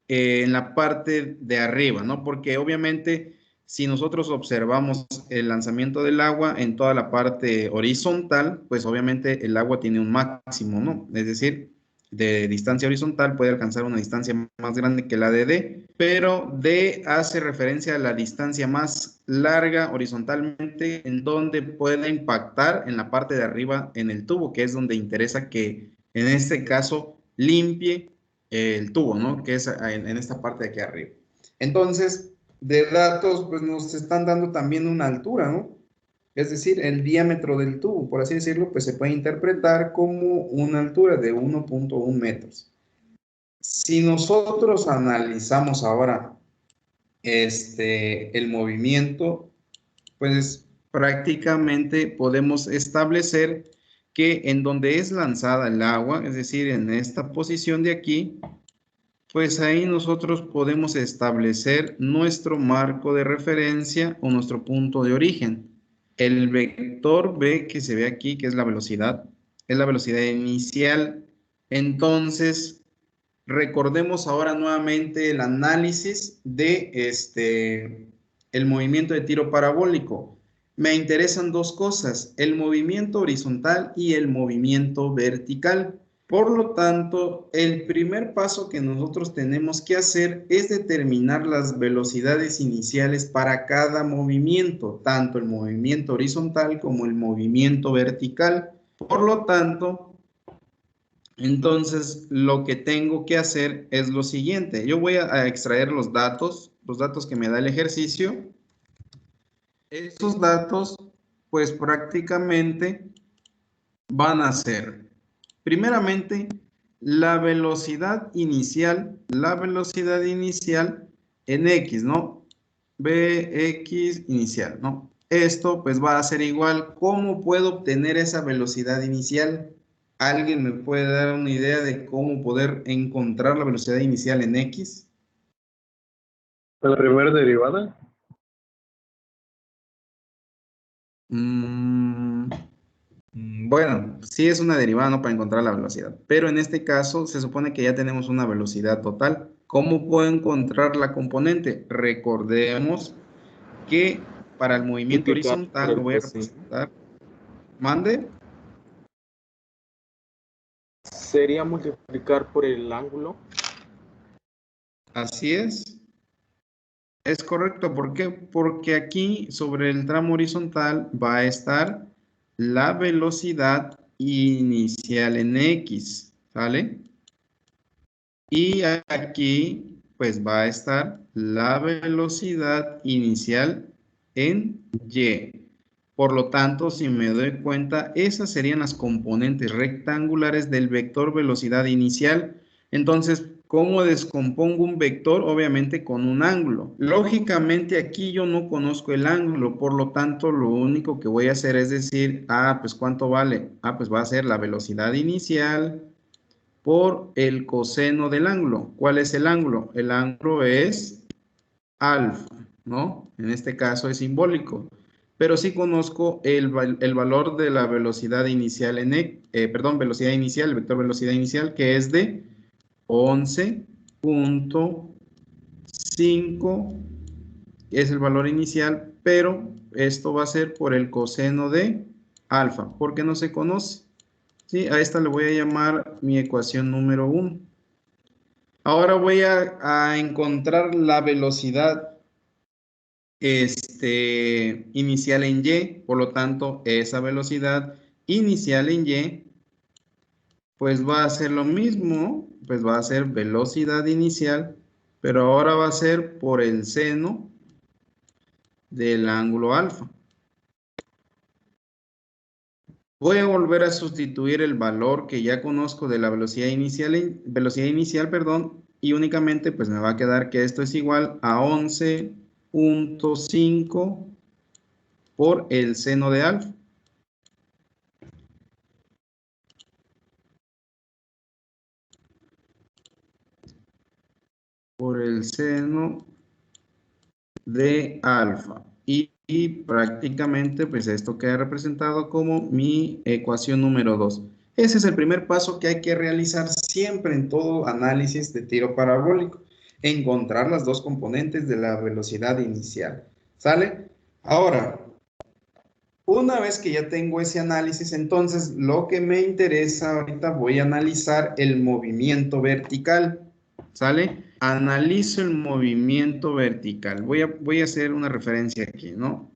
en la parte de arriba, ¿no? Porque obviamente si nosotros observamos el lanzamiento del agua en toda la parte horizontal, pues obviamente el agua tiene un máximo, ¿no? Es decir, de distancia horizontal puede alcanzar una distancia más grande que la de D, pero D hace referencia a la distancia más larga horizontalmente en donde puede impactar en la parte de arriba en el tubo, que es donde interesa que en este caso limpie el tubo, ¿no? Que es en esta parte de aquí arriba. Entonces, de datos, pues nos están dando también una altura, ¿no? Es decir, el diámetro del tubo, por así decirlo, pues se puede interpretar como una altura de 1.1 metros. Si nosotros analizamos ahora el movimiento, pues prácticamente podemos establecer que en donde es lanzada el agua, es decir, en esta posición de aquí, pues ahí nosotros podemos establecer nuestro marco de referencia o nuestro punto de origen. El vector B que se ve aquí, que es la velocidad inicial. Entonces, recordemos ahora nuevamente el análisis de el movimiento de tiro parabólico. me interesan dos cosas, el movimiento horizontal y el movimiento vertical. Por lo tanto, el primer paso que nosotros tenemos que hacer es determinar las velocidades iniciales para cada movimiento, tanto el movimiento horizontal como el movimiento vertical. Por lo tanto, entonces lo que tengo que hacer es lo siguiente. Yo voy a extraer los datos que me da el ejercicio. Estos datos, pues prácticamente van a ser, primeramente, la velocidad inicial en X, ¿no? Bx inicial, ¿no? Esto pues va a ser igual. ¿Cómo puedo obtener esa velocidad inicial? ¿Alguien me puede dar una idea de cómo poder encontrar la velocidad inicial en X? La primera derivada. Bueno, sí es una derivada, ¿no? Para encontrar la velocidad. Pero en este caso se supone que ya tenemos una velocidad total. ¿Cómo puedo encontrar la componente? Recordemos que para el movimiento horizontal lo voy a representar. ¿Mande? Sería multiplicar por el ángulo. Así es. Es correcto. ¿Por qué? Porque aquí sobre el tramo horizontal va a estar la velocidad inicial en X, ¿sale? Y aquí pues va a estar la velocidad inicial en Y. Por lo tanto, si me doy cuenta, esas serían las componentes rectangulares del vector velocidad inicial. Entonces, ¿cómo descompongo un vector? Obviamente con un ángulo. Lógicamente aquí yo no conozco el ángulo, por lo tanto, lo único que voy a hacer es decir, pues ¿cuánto vale? Pues va a ser la velocidad inicial por el coseno del ángulo. ¿Cuál es el ángulo? El ángulo es alfa, ¿no? En este caso es simbólico. Pero sí conozco el valor de la velocidad inicial velocidad inicial, el vector velocidad inicial, que es de 11.5, es el valor inicial, pero esto va a ser por el coseno de alfa, porque no se conoce. ¿Sí? A esta le voy a llamar mi ecuación número 1. Ahora voy a encontrar la velocidad inicial en Y, por lo tanto, esa velocidad inicial en Y, pues va a ser lo mismo, pues va a ser velocidad inicial, pero ahora va a ser por el seno del ángulo alfa. Voy a volver a sustituir el valor que ya conozco de la velocidad inicial, y únicamente pues me va a quedar que esto es igual a 11.5 por el seno de alfa. Por el seno de alfa. Y prácticamente pues esto queda representado como mi ecuación número 2. Ese es el primer paso que hay que realizar siempre en todo análisis de tiro parabólico. Encontrar las dos componentes de la velocidad inicial. ¿Sale? Ahora, una vez que ya tengo ese análisis, entonces lo que me interesa ahorita voy a analizar el movimiento vertical. ¿Sale? Analizo el movimiento vertical. Voy a hacer una referencia aquí, ¿no?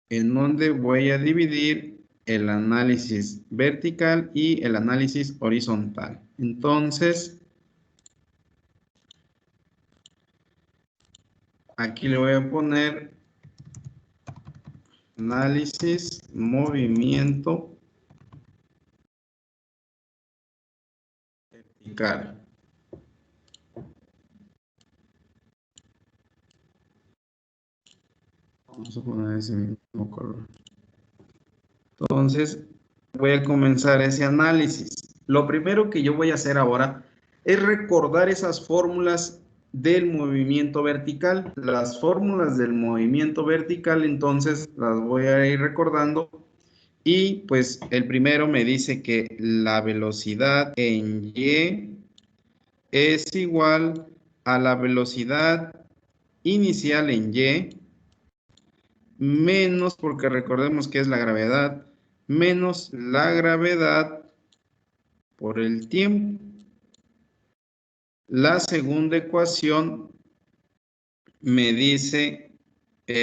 En donde voy a dividir el análisis vertical y el análisis horizontal. Entonces, aquí le voy a poner análisis movimiento vertical. Vamos a poner ese mismo color. Entonces, voy a comenzar ese análisis. Lo primero que yo voy a hacer ahora es recordar esas fórmulas del movimiento vertical. Las fórmulas del movimiento vertical, entonces, las voy a ir recordando. Y pues el primero me dice que la velocidad en Y es igual a la velocidad inicial en Y menos, porque recordemos que es la gravedad, menos la gravedad por el tiempo. La segunda ecuación me dice, a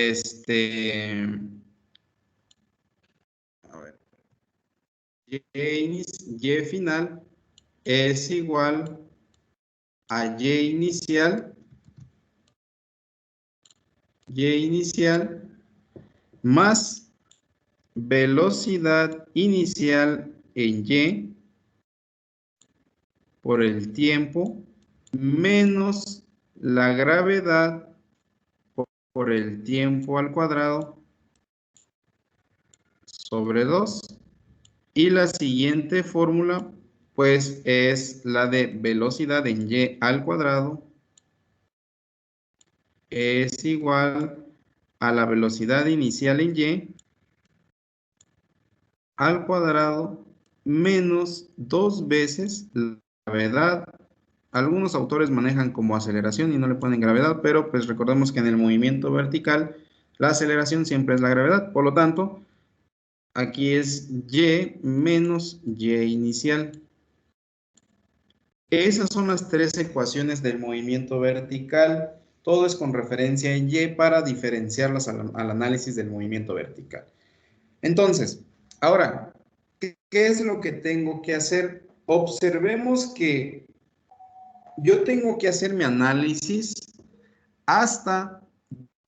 ver, y final es igual a y inicial más velocidad inicial en y por el tiempo menos la gravedad por el tiempo al cuadrado sobre 2. Y la siguiente fórmula pues es la de velocidad en y al cuadrado es igual a la velocidad inicial en y al cuadrado menos 2 veces la gravedad. Algunos autores manejan como aceleración y no le ponen gravedad, pero pues recordemos que en el movimiento vertical la aceleración siempre es la gravedad. Por lo tanto, aquí es y menos y inicial. Esas son las tres ecuaciones del movimiento vertical. Todo es con referencia a y para diferenciarlas al análisis del movimiento vertical. Entonces, ahora, ¿qué es lo que tengo que hacer? Observemos que yo tengo que hacer mi análisis hasta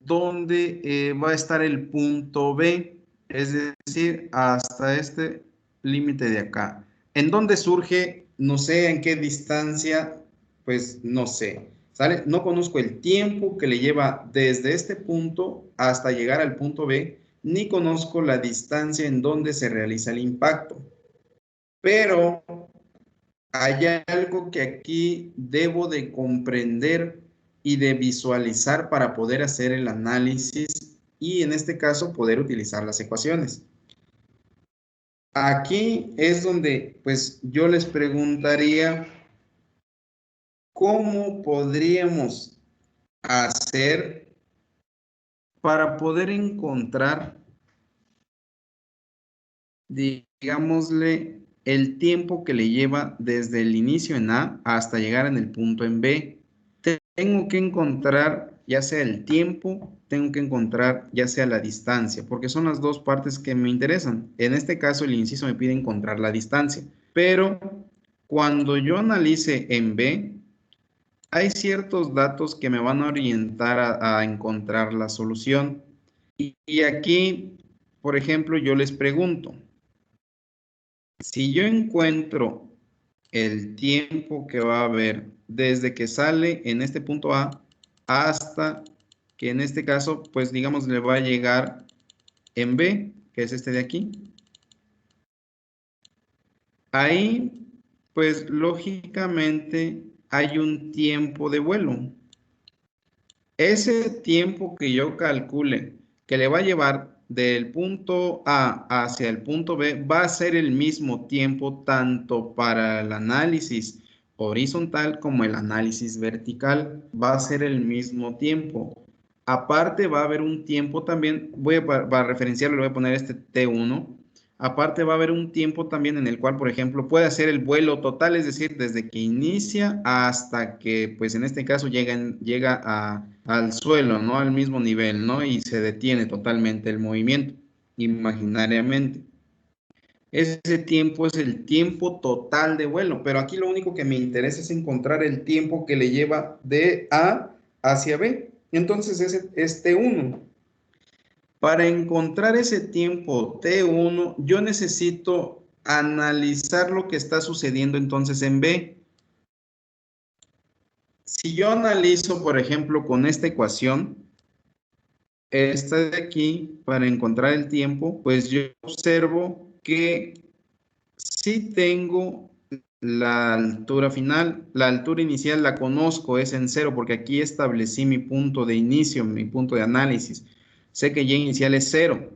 donde va a estar el punto B, es decir, hasta este límite de acá. ¿En dónde surge? No sé en qué distancia, pues no sé, ¿sale? No conozco el tiempo que le lleva desde este punto hasta llegar al punto B, ni conozco la distancia en donde se realiza el impacto. Pero hay algo que aquí debo de comprender y de visualizar para poder hacer el análisis y en este caso poder utilizar las ecuaciones. Aquí es donde pues yo les preguntaría cómo podríamos hacer para poder encontrar, digámosle, el tiempo que le lleva desde el inicio en A hasta llegar en el punto en B. Tengo que encontrar ya sea el tiempo, tengo que encontrar ya sea la distancia, porque son las dos partes que me interesan. En este caso, el inciso me pide encontrar la distancia, pero cuando yo analice en B, hay ciertos datos que me van a orientar a encontrar la solución. Y aquí, por ejemplo, yo les pregunto, si yo encuentro el tiempo que va a haber desde que sale en este punto A hasta que en este caso, pues digamos, le va a llegar en B, que es este de aquí. Ahí, pues lógicamente hay un tiempo de vuelo. Ese tiempo que yo calcule que le va a llevar del punto A hacia el punto B va a ser el mismo tiempo tanto para el análisis horizontal como el análisis vertical. Va a ser el mismo tiempo. Aparte va a haber un tiempo también, para referenciarlo, le voy a poner este T1. Aparte va a haber un tiempo también en el cual, por ejemplo, puede hacer el vuelo total, es decir, desde que inicia hasta que, pues en este caso, llega al suelo, ¿no? Al mismo nivel, ¿no? Y se detiene totalmente el movimiento, imaginariamente. Ese tiempo es el tiempo total de vuelo, pero aquí lo único que me interesa es encontrar el tiempo que le lleva de A hacia B. Entonces, ese es T1. Para encontrar ese tiempo T1, yo necesito analizar lo que está sucediendo entonces en B. Si yo analizo, por ejemplo, con esta ecuación, esta de aquí, para encontrar el tiempo, pues yo observo que sí tengo la altura final, la altura inicial la conozco, es en 0, porque aquí establecí mi punto de inicio, mi punto de análisis. Sé que y inicial es 0.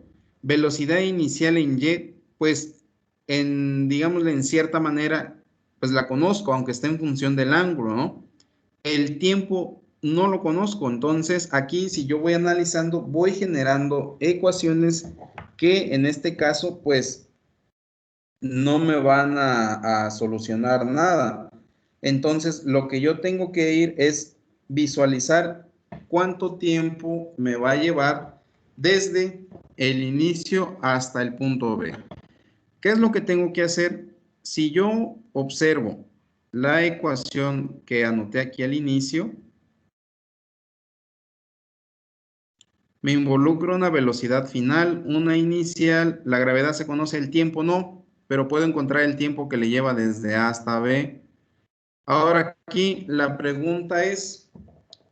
Velocidad inicial en y, pues, digámosle, en cierta manera, pues la conozco, aunque esté en función del ángulo, ¿no? El tiempo no lo conozco. Entonces, aquí si yo voy analizando, voy generando ecuaciones que en este caso, pues, no me van a solucionar nada. Entonces, lo que yo tengo que ir es visualizar cuánto tiempo me va a llevar desde el inicio hasta el punto B. ¿Qué es lo que tengo que hacer? Si yo observo la ecuación que anoté aquí al inicio, me involucro una velocidad final, una inicial, la gravedad se conoce, el tiempo no, pero puedo encontrar el tiempo que le lleva desde A hasta B. Ahora aquí la pregunta es,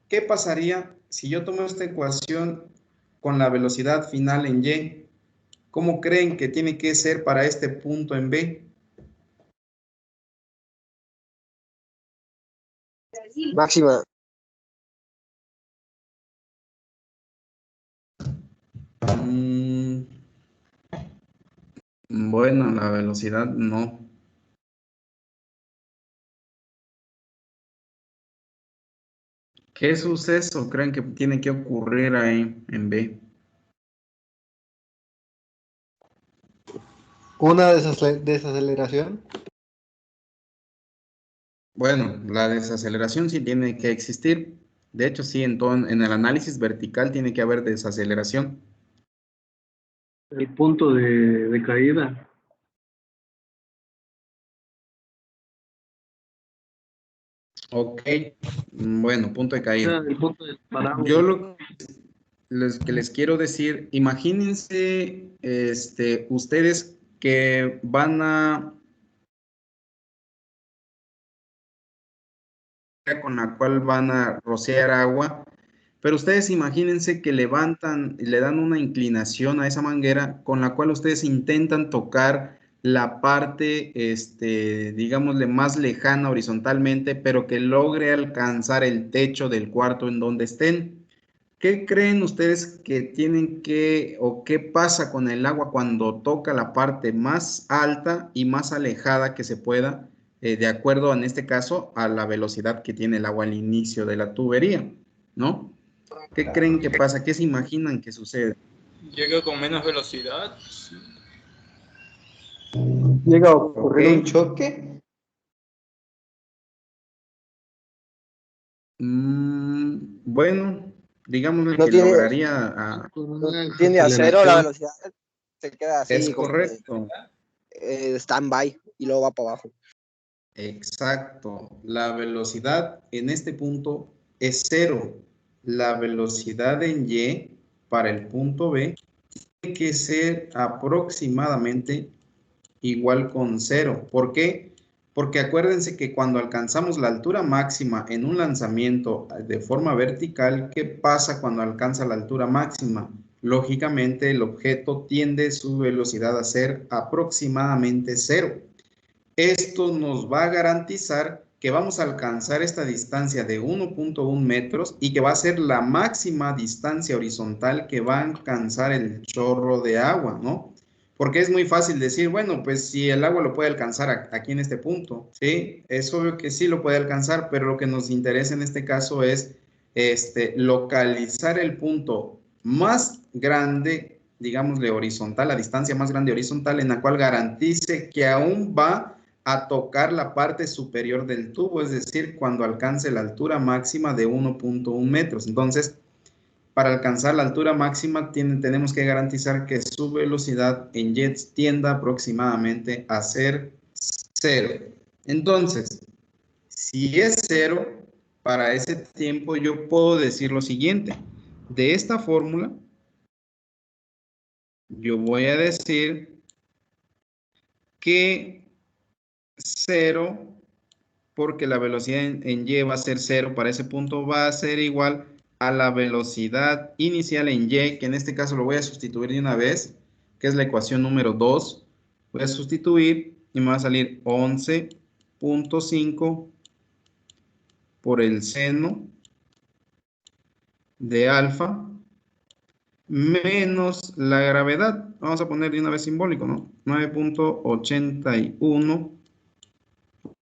¿qué pasaría si yo tomo esta ecuación con la velocidad final en Y? ¿Cómo creen que tiene que ser para este punto en B? Máxima. Bueno, la velocidad no. ¿Qué suceso creen que tiene que ocurrir ahí en B? Una desaceleración. Bueno, la desaceleración sí tiene que existir. De hecho, sí, en el análisis vertical tiene que haber desaceleración. El punto de caída. Ok, bueno, punto de O sea, caída. el punto de parábola. Yo lo que les quiero decir, imagínense ustedes que van a con la cual van a rociar agua, pero ustedes imagínense que levantan y le dan una inclinación a esa manguera con la cual ustedes intentan tocar la parte, digámosle, más lejana horizontalmente, pero que logre alcanzar el techo del cuarto en donde estén. ¿Qué creen ustedes que tienen que, o qué pasa con el agua cuando toca la parte más alta y más alejada que se pueda, de acuerdo en este caso a la velocidad que tiene el agua al inicio de la tubería, ¿no? ¿Qué creen que pasa? ¿Qué se imaginan que sucede? Llega con menos velocidad. Llega a ocurrir Ok. un choque. Bueno, digámosle No que tiene, lograría. tiende a cero la velocidad. Se queda así Es como correcto. stand-by y luego va para abajo. Exacto. La velocidad en este punto es cero. La velocidad en Y para el punto B tiene que ser aproximadamente igual con cero. ¿Por qué? Porque acuérdense que cuando alcanzamos la altura máxima en un lanzamiento de forma vertical, ¿qué pasa cuando alcanza la altura máxima? Lógicamente el objeto tiende su velocidad a ser aproximadamente cero. Esto nos va a garantizar que vamos a alcanzar esta distancia de 1.1 metros y que va a ser la máxima distancia horizontal que va a alcanzar el chorro de agua, ¿no? Porque es muy fácil decir, bueno, pues si el agua lo puede alcanzar aquí en este punto, ¿sí? Es obvio que sí lo puede alcanzar, pero lo que nos interesa en este caso es localizar el punto más grande, digámosle horizontal, la distancia más grande horizontal en la cual garantice que aún va a tocar la parte superior del tubo, es decir, cuando alcance la altura máxima de 1.1 metros. Entonces, para alcanzar la altura máxima tenemos que garantizar que su velocidad en jets tienda aproximadamente a ser cero. Entonces, si es cero, para ese tiempo yo puedo decir lo siguiente. De esta fórmula, yo voy a decir que cero, porque la velocidad en Y va a ser cero, para ese punto va a ser igual a la velocidad inicial en Y, que en este caso lo voy a sustituir de una vez, que es la ecuación número 2. Voy a sustituir y me va a salir 11.5 por el seno de alfa menos la gravedad. Vamos a poner de una vez simbólico, ¿no? 9.81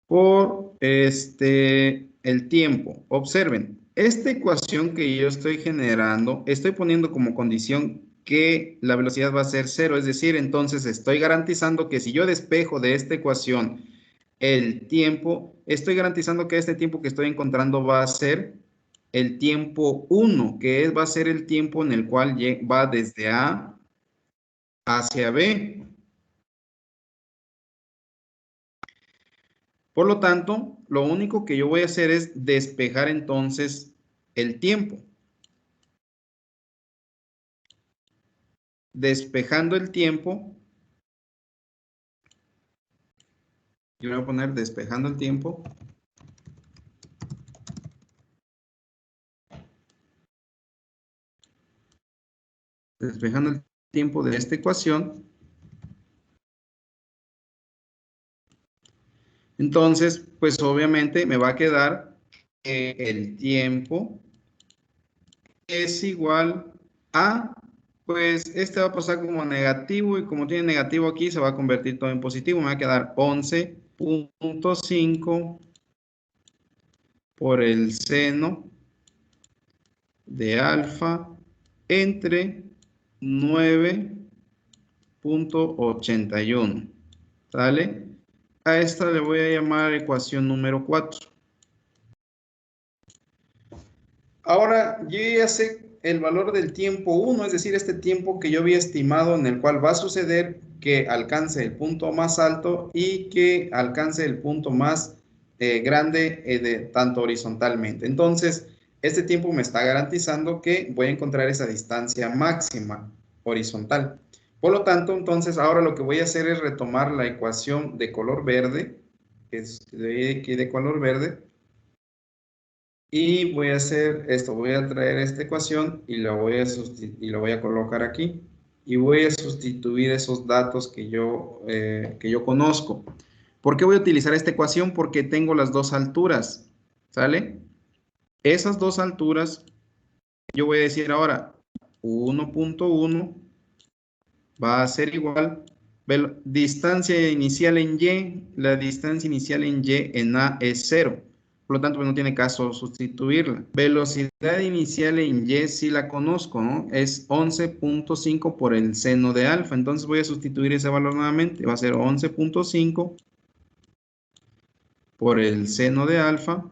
por el tiempo. Observen, esta ecuación que yo estoy generando, estoy poniendo como condición que la velocidad va a ser 0, es decir, entonces estoy garantizando que si yo despejo de esta ecuación el tiempo, estoy garantizando que este tiempo que estoy encontrando va a ser el tiempo 1, que va a ser el tiempo en el cual va desde A hacia B. Por lo tanto, lo único que yo voy a hacer es despejar entonces el tiempo. Despejando el tiempo, yo voy a poner despejando el tiempo. Despejando el tiempo de esta ecuación. Entonces, pues obviamente me va a quedar que el tiempo es igual a, pues este va a pasar como negativo y como tiene negativo aquí se va a convertir todo en positivo. Me va a quedar 11.5 por el seno de alfa entre 9.81. ¿Sale? A esta le voy a llamar ecuación número 4. Ahora, yo ya sé el valor del tiempo 1, es decir, este tiempo que yo había estimado en el cual va a suceder que alcance el punto más alto y que alcance el punto más grande tanto horizontalmente. Entonces, este tiempo me está garantizando que voy a encontrar esa distancia máxima horizontal. Por lo tanto, entonces, ahora lo que voy a hacer es retomar la ecuación de color verde, que es de color verde, y voy a hacer esto, voy a traer esta ecuación y la voy a colocar aquí. Y voy a sustituir esos datos que yo conozco. ¿Por qué voy a utilizar esta ecuación? Porque tengo las dos alturas, ¿sale? Esas dos alturas, yo voy a decir ahora, 1.1 va a ser igual, distancia inicial en Y, la distancia inicial en Y en A es 0. Por lo tanto, pues no tiene caso sustituirla. Velocidad inicial en Y sí la conozco, ¿no? Es 11.5 por el seno de alfa. Entonces voy a sustituir ese valor nuevamente. Va a ser 11.5 por el seno de alfa.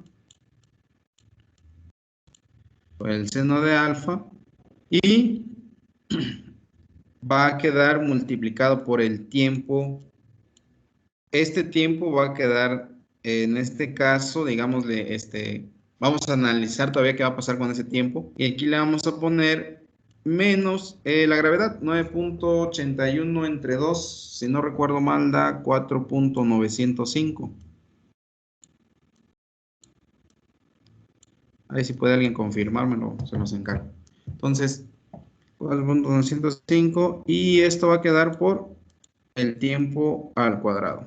Por el seno de alfa. Y va a quedar multiplicado por el tiempo. Este tiempo va a quedar, en este caso, digámosle, vamos a analizar todavía qué va a pasar con ese tiempo. Y aquí le vamos a poner menos la gravedad, 9.81 entre 2, si no recuerdo mal, da 4.905. A ver si puede alguien confirmármelo, se los encargo. Entonces, 4.905 y esto va a quedar por el tiempo al cuadrado.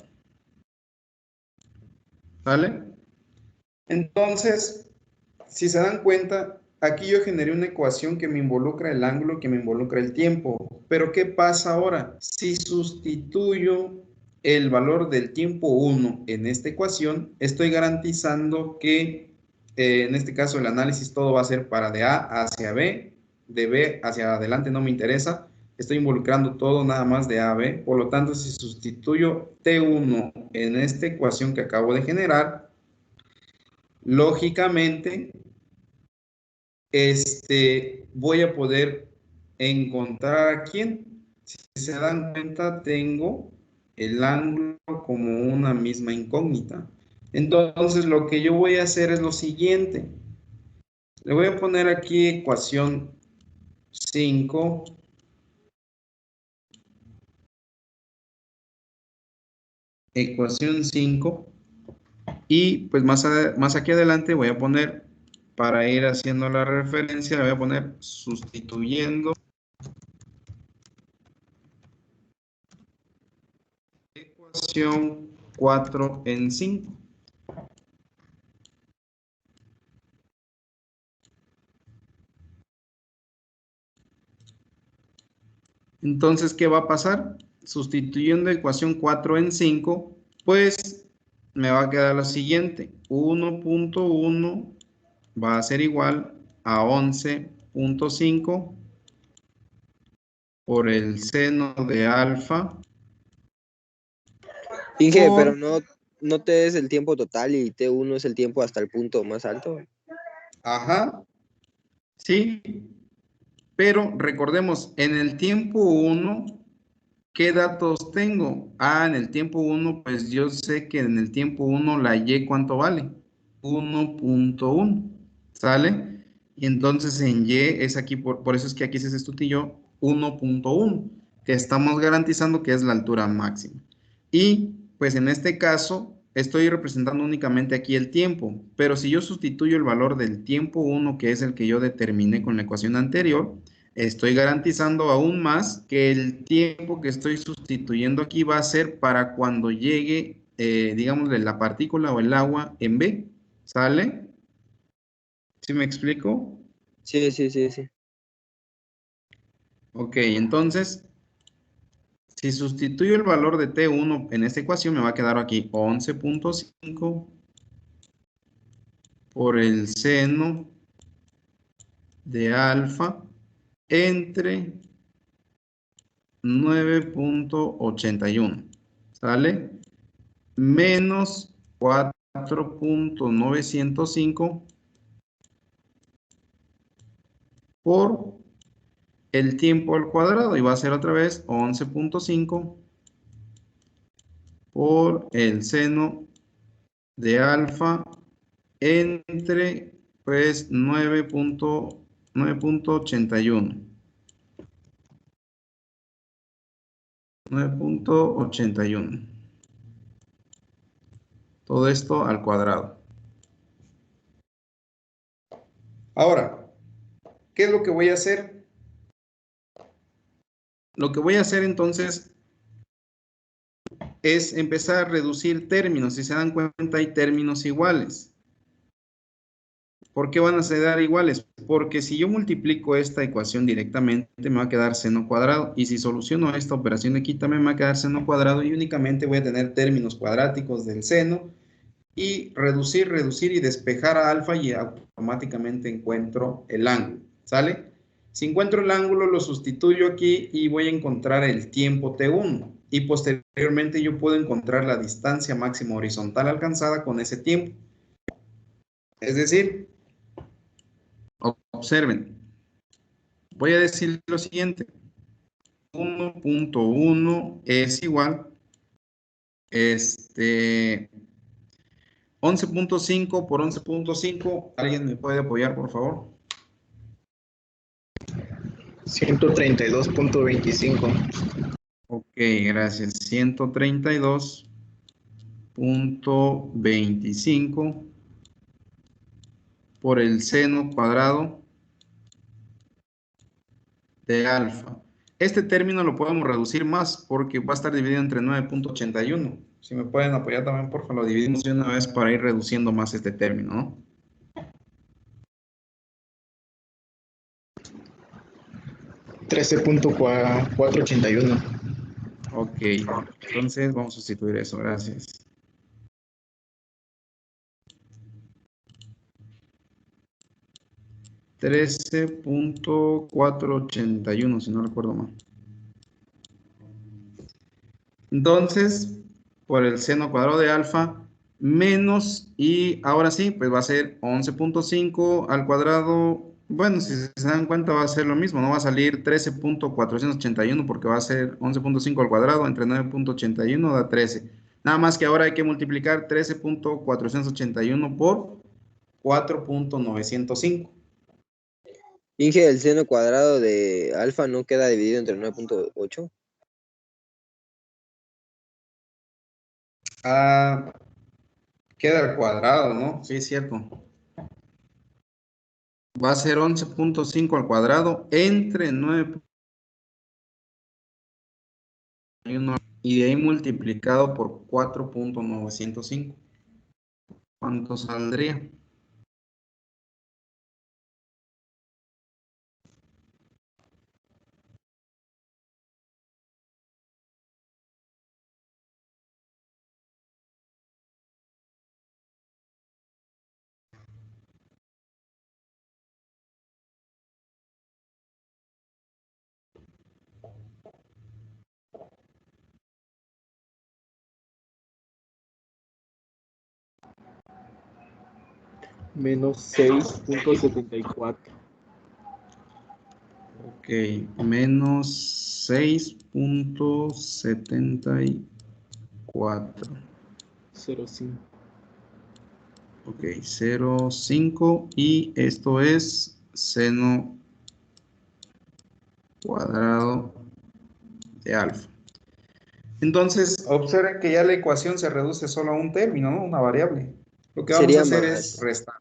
¿Vale? Entonces, si se dan cuenta, aquí yo generé una ecuación que me involucra el ángulo, que me involucra el tiempo. Pero ¿qué pasa ahora? Si sustituyo el valor del tiempo 1 en esta ecuación, estoy garantizando que, en este caso, el análisis todo va a ser para de A hacia B, de B hacia adelante no me interesa. Estoy involucrando todo nada más de A a B. Por lo tanto, si sustituyo T1 en esta ecuación que acabo de generar, lógicamente, voy a poder encontrar a quién. Si se dan cuenta, tengo el ángulo como una misma incógnita. Entonces, lo que yo voy a hacer es lo siguiente. Le voy a poner aquí ecuación 5. Ecuación 5. Y pues más aquí adelante voy a poner, para ir haciendo la referencia, le voy a poner sustituyendo ecuación 4 en 5. Entonces, ¿qué va a pasar? Sustituyendo ecuación 4 en 5, pues me va a quedar lo siguiente. 1.1 va a ser igual a 11.5 por el seno de alfa Inge, pero por... no te des el tiempo total y T1 es el tiempo hasta el punto más alto. Ajá, sí, pero recordemos, en el tiempo 1, ¿qué datos tengo? En el tiempo 1, pues yo sé que en el tiempo 1 la Y, ¿cuánto vale? 1.1, ¿sale? Y entonces en Y es aquí, por eso es que aquí se sustituyó 1.1, que estamos garantizando que es la altura máxima. Y pues en este caso estoy representando únicamente aquí el tiempo, pero si yo sustituyo el valor del tiempo 1, que es el que yo determiné con la ecuación anterior, estoy garantizando aún más que el tiempo que estoy sustituyendo aquí va a ser para cuando llegue, digámosle, la partícula o el agua en B. ¿Sale? ¿Sí me explico? Sí, sí, sí, sí. Ok, entonces, si sustituyo el valor de T1 en esta ecuación, me va a quedar aquí 11.5 por el seno de alfa entre 9.81. ¿Sale? Menos 4.905 por el tiempo al cuadrado, y va a ser otra vez 11.5 por el seno de alfa entre pues 9.81. 9.81. Todo esto al cuadrado. Ahora, ¿qué es lo que voy a hacer? Lo que voy a hacer entonces es empezar a reducir términos. Si se dan cuenta, hay términos iguales. ¿Por qué van a ser iguales? Porque si yo multiplico esta ecuación directamente, me va a quedar seno cuadrado. Y si soluciono esta operación de aquí, también me va a quedar seno cuadrado. Y únicamente voy a tener términos cuadráticos del seno. Y reducir, reducir y despejar a alfa y automáticamente encuentro el ángulo. ¿Sale? Si encuentro el ángulo, lo sustituyo aquí y voy a encontrar el tiempo T1. Y posteriormente yo puedo encontrar la distancia máxima horizontal alcanzada con ese tiempo. Es decir, observen, voy a decir lo siguiente. 1.1 es igual 11.5 por 11.5. ¿Alguien me puede apoyar, por favor? 132.25. Ok, gracias. 132.25 por el seno cuadrado de alfa. Este término lo podemos reducir más porque va a estar dividido entre 9.81. Si me pueden apoyar también, por favor, lo dividimos de una vez para ir reduciendo más este término, ¿no? 13.481. Ok, entonces vamos a sustituir eso, gracias. $13.481, si no recuerdo mal. Entonces, por el seno cuadrado de alfa, menos, y ahora sí, pues va a ser 11.5 al cuadrado. Bueno, si se dan cuenta va a ser lo mismo, no va a salir 13.481 porque va a ser 11.5 al cuadrado entre 9.81 da 13. Nada más que ahora hay que multiplicar 13.481 por 4.905. Inge, el seno cuadrado de alfa no queda dividido entre 9.8. Queda al cuadrado, ¿no? Sí, es cierto. Va a ser 11.5 al cuadrado entre 9 y de ahí multiplicado por 4.905. ¿Cuánto saldría? Menos 6.74. Ok, menos 6.74. 0,5. Ok, 0,5 y esto es seno cuadrado de alfa. Entonces, observen que ya la ecuación se reduce solo a un término, ¿no? Una variable. Lo que vamos a Sería hacer es restar.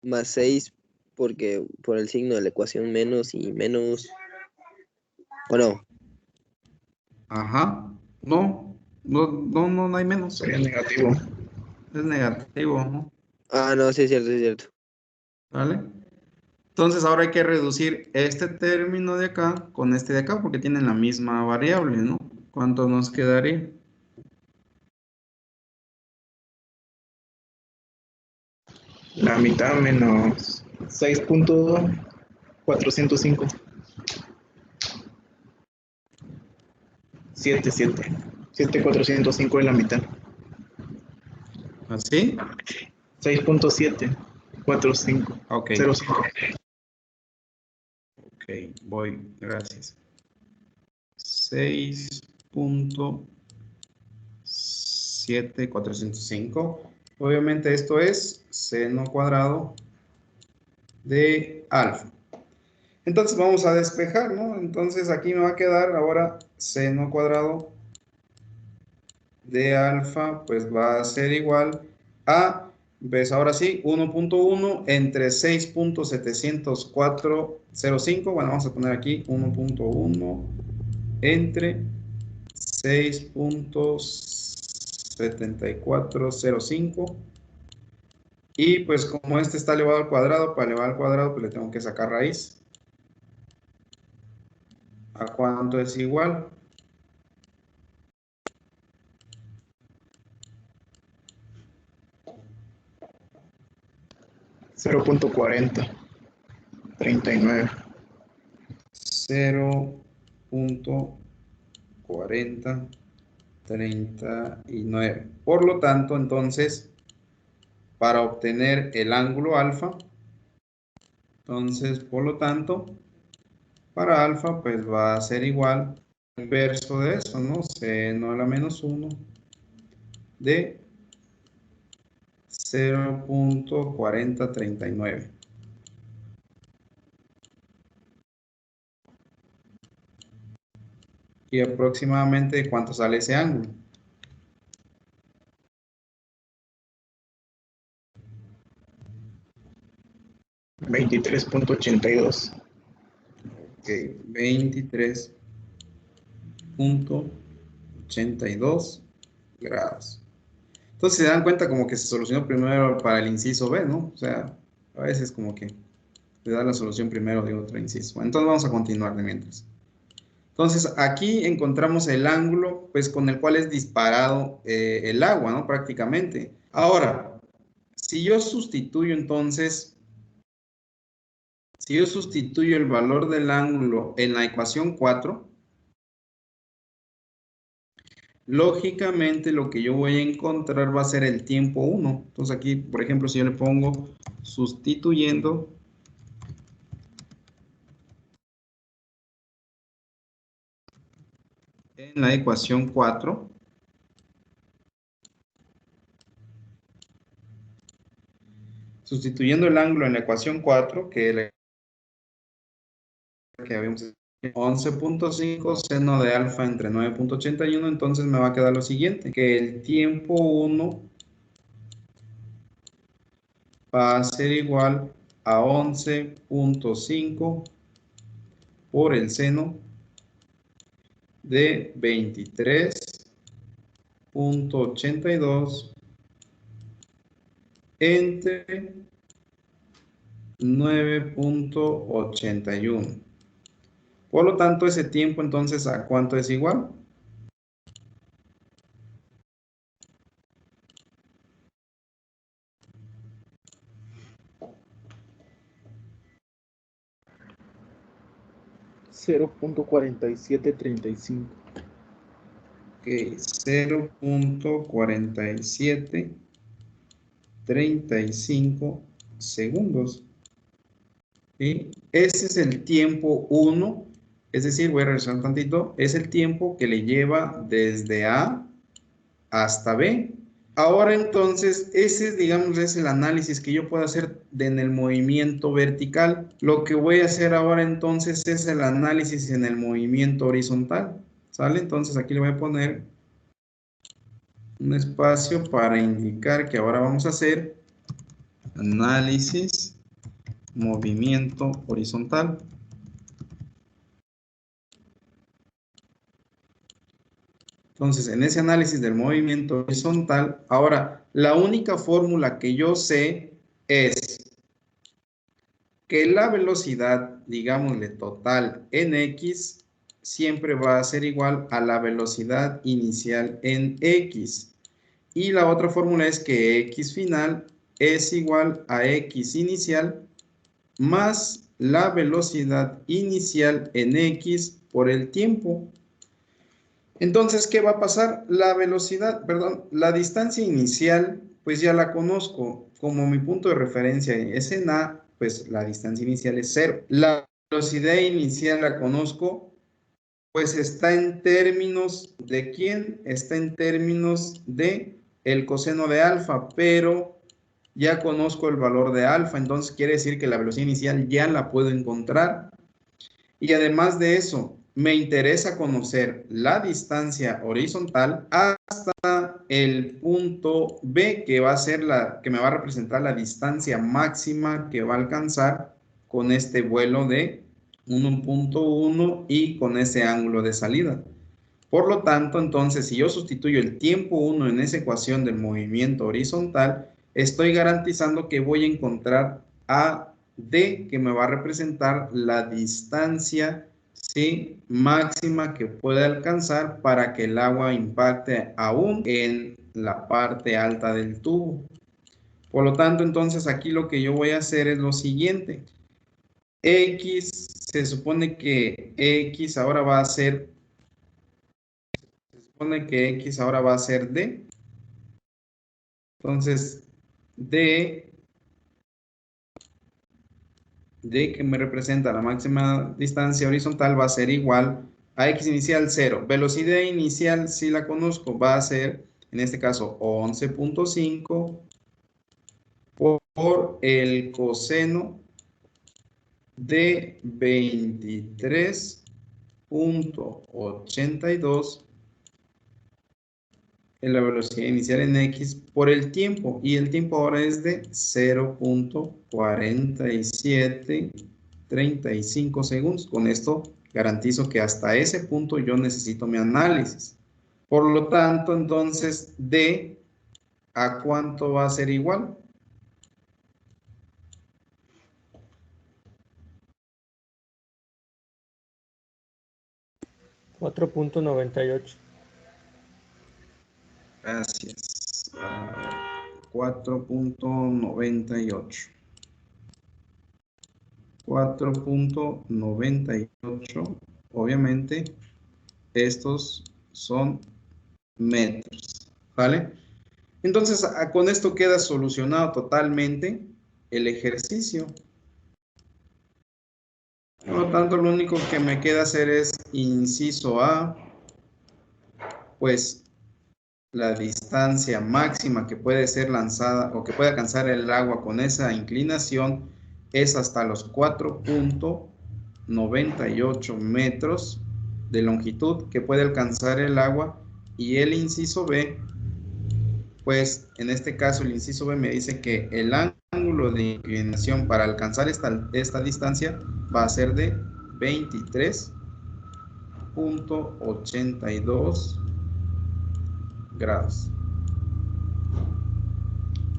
más 6 porque por el signo de la ecuación menos y menos. ¿O no? Ajá. No hay menos. Sería negativo. Es negativo, ¿no? Ah, no, sí es cierto, sí es cierto. ¿Vale? Entonces ahora hay que reducir este término de acá con este de acá porque tienen la misma variable, ¿no? ¿Cuánto nos quedaría? La mitad menos 6.405. 7.405 es la mitad. ¿Así? 6.745. Ok. 05. Ok, voy, gracias. 6.7405. Obviamente esto es seno cuadrado de alfa. Entonces vamos a despejar, ¿no? Entonces aquí me va a quedar ahora seno cuadrado de alfa, pues va a ser igual a, pues ahora sí, 1.1 entre 6.70405. Bueno, vamos a poner aquí 1.1 entre 6.7405. Y pues como este está elevado al cuadrado, para elevar al cuadrado, pues le tengo que sacar raíz. ¿A cuánto es igual? $0.40. 39. 0.4039. Por lo tanto, entonces, para obtener el ángulo alfa, entonces, por lo tanto, para alfa, pues va a ser igual al inverso de eso, ¿no? Seno a la menos 1 de 0.4039. Y aproximadamente, ¿cuánto sale ese ángulo? $23.82. Ok, 23.82 grados. Entonces se dan cuenta como que se solucionó primero para el inciso B, ¿no? O sea, a veces como que te da la solución primero de otro inciso. Bueno, entonces vamos a continuar de mientras. Entonces aquí encontramos el ángulo pues con el cual es disparado el agua, ¿no? Prácticamente. Ahora, si yo sustituyo entonces, si yo sustituyo el valor del ángulo en la ecuación 4, lógicamente lo que yo voy a encontrar va a ser el tiempo 1. Entonces aquí, por ejemplo, si yo le pongo sustituyendo en la ecuación 4, sustituyendo el ángulo en la ecuación 4, que habíamos 11.5 seno de alfa entre 9.81, entonces me va a quedar lo siguiente, que el tiempo 1 va a ser igual a 11.5 por el seno de 23.82 entre 9.81. Por lo tanto, ese tiempo entonces, ¿a cuánto es igual? $0.4735. Ok, 0.4735 segundos. ¿Sí? Ese es el tiempo 1, es decir, voy a regresar un tantito, es el tiempo que le lleva desde A hasta B. Ahora entonces, ese digamos es el análisis que yo puedo hacer en el movimiento vertical. Lo que voy a hacer ahora entonces es el análisis en el movimiento horizontal. ¿Sale? Entonces aquí le voy a poner un espacio para indicar que ahora vamos a hacer análisis movimiento horizontal. Entonces, en ese análisis del movimiento horizontal, ahora, la única fórmula que yo sé es que la velocidad, digámosle total en X, siempre va a ser igual a la velocidad inicial en X. Y la otra fórmula es que X final es igual a X inicial más la velocidad inicial en X por el tiempo. Entonces, ¿qué va a pasar? La distancia inicial, pues ya la conozco. Como mi punto de referencia es en A, pues la distancia inicial es 0. La velocidad inicial la conozco, pues está en términos ¿de quién? Está en términos de el coseno de alfa, pero ya conozco el valor de alfa, entonces quiere decir que la velocidad inicial ya la puedo encontrar. Y además de eso, me interesa conocer la distancia horizontal hasta el punto B, que va a ser que me va a representar la distancia máxima que va a alcanzar con este vuelo de 1.1 y con ese ángulo de salida. Por lo tanto, entonces, si yo sustituyo el tiempo 1 en esa ecuación del movimiento horizontal, estoy garantizando que voy a encontrar a D, que me va a representar la distancia, ¿sí?, máxima que puede alcanzar para que el agua impacte aún en la parte alta del tubo. Por lo tanto, entonces, aquí lo que yo voy a hacer es lo siguiente. X, se supone que X ahora va a ser... Se supone que X ahora va a ser D. Entonces, D que me representa la máxima distancia horizontal va a ser igual a X inicial 0. Velocidad inicial, si la conozco, va a ser, en este caso, 11.5 por el coseno de 23.82 en la velocidad inicial en X por el tiempo, y el tiempo ahora es de 0.4735 segundos. Con esto garantizo que hasta ese punto yo necesito mi análisis. Por lo tanto, entonces, D, ¿a cuánto va a ser igual? $4.98. Gracias. 4.98. 4.98. Obviamente, estos son metros. ¿Vale? Entonces, con esto queda solucionado totalmente el ejercicio. Por lo tanto, lo único que me queda hacer es inciso A, pues la distancia máxima que puede ser lanzada o que puede alcanzar el agua con esa inclinación es hasta los 4.98 metros de longitud que puede alcanzar el agua, y el inciso B, pues en este caso el inciso B me dice que el ángulo de inclinación para alcanzar esta distancia va a ser de 23.82 grados.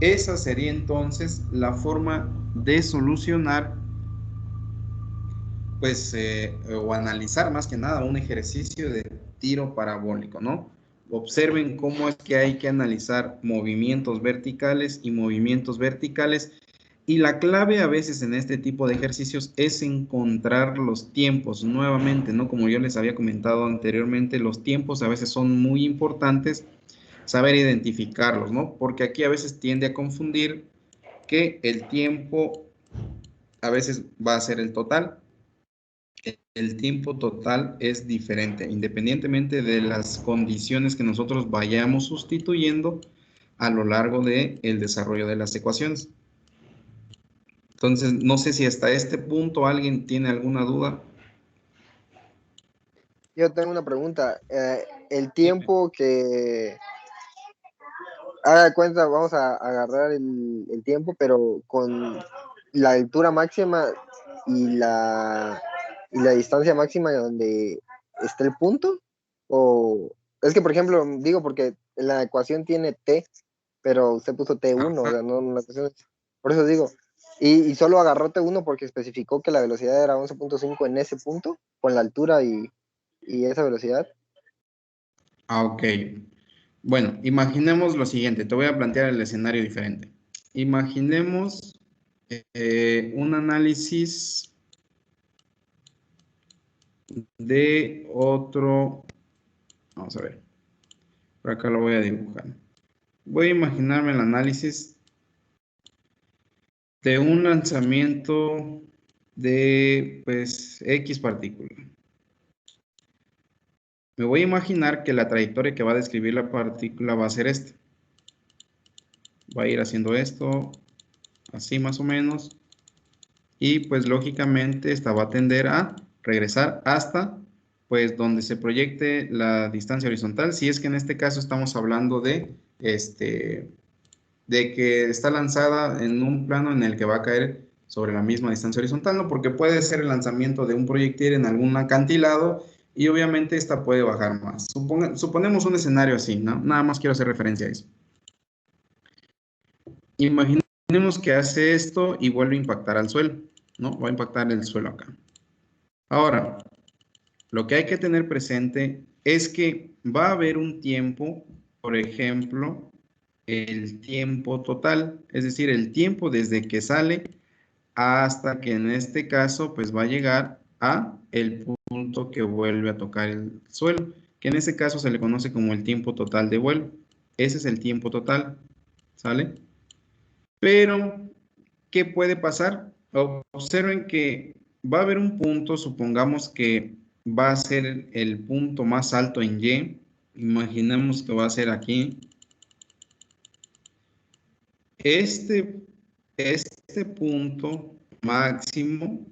Esa sería entonces la forma de solucionar, pues, o analizar más que nada un ejercicio de tiro parabólico, ¿no? Observen cómo es que hay que analizar movimientos verticales y movimientos verticales, y la clave a veces en este tipo de ejercicios es encontrar los tiempos. Nuevamente, ¿no? Como yo les había comentado anteriormente, los tiempos a veces son muy importantes saber identificarlos, ¿no? Porque aquí a veces tiende a confundir que el tiempo a veces va a ser el total. El tiempo total es diferente, independientemente de las condiciones que nosotros vayamos sustituyendo a lo largo del desarrollo de las ecuaciones. Entonces, no sé si hasta este punto alguien tiene alguna duda. Yo tengo una pregunta. El tiempo que... Haga de cuenta, vamos a agarrar el tiempo, pero con la altura máxima y la distancia máxima de donde está el punto. O es que, por ejemplo, digo porque la ecuación tiene t, pero usted puso t1, o sea, no, la ecuación por eso digo. Y solo agarró t1 porque especificó que la velocidad era 11.5 en ese punto, con la altura y esa velocidad. Ah, ok. Bueno, imaginemos lo siguiente. Te voy a plantear el escenario diferente. Imaginemos un análisis de otro... Vamos a ver. Por acá lo voy a dibujar. Voy a imaginarme el análisis de un lanzamiento de, pues, X partícula. Me voy a imaginar que la trayectoria que va a describir la partícula va a ser esta. Va a ir haciendo esto, así más o menos. Y pues lógicamente esta va a tender a regresar hasta pues donde se proyecte la distancia horizontal. Si es que en este caso estamos hablando de que está lanzada en un plano en el que va a caer sobre la misma distancia horizontal, ¿no? Porque puede ser el lanzamiento de un proyectil en algún acantilado y obviamente esta puede bajar más. Suponemos un escenario así, ¿no? Nada más quiero hacer referencia a eso. Imaginemos que hace esto y vuelve a impactar al suelo, ¿no? Va a impactar el suelo acá. Ahora, lo que hay que tener presente es que va a haber un tiempo, por ejemplo, el tiempo total, es decir, el tiempo desde que sale hasta que en este caso pues va a llegar a el punto que vuelve a tocar el suelo, que en este caso se le conoce como el tiempo total de vuelo. Ese es el tiempo total, ¿sale? Pero, ¿qué puede pasar? Observen que va a haber un punto, supongamos que va a ser el punto más alto en Y. Imaginemos que va a ser aquí. Este punto máximo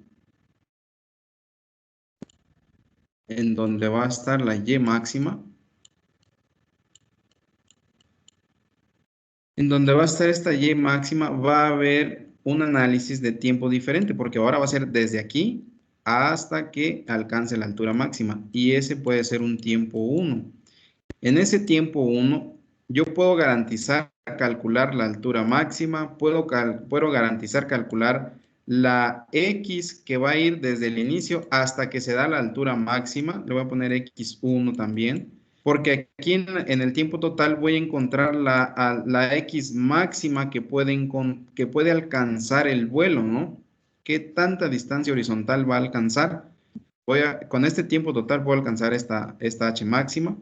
en donde va a estar la Y máxima. En donde va a estar esta Y máxima va a haber un análisis de tiempo diferente porque ahora va a ser desde aquí hasta que alcance la altura máxima y ese puede ser un tiempo 1. En ese tiempo 1 yo puedo garantizar calcular la altura máxima, puedo garantizar calcular la X que va a ir desde el inicio hasta que se da la altura máxima, le voy a poner X1 también, porque aquí en el tiempo total voy a encontrar la X máxima que puede alcanzar el vuelo, ¿no? ¿Qué tanta distancia horizontal va a alcanzar? Con este tiempo total voy a alcanzar esta H máxima.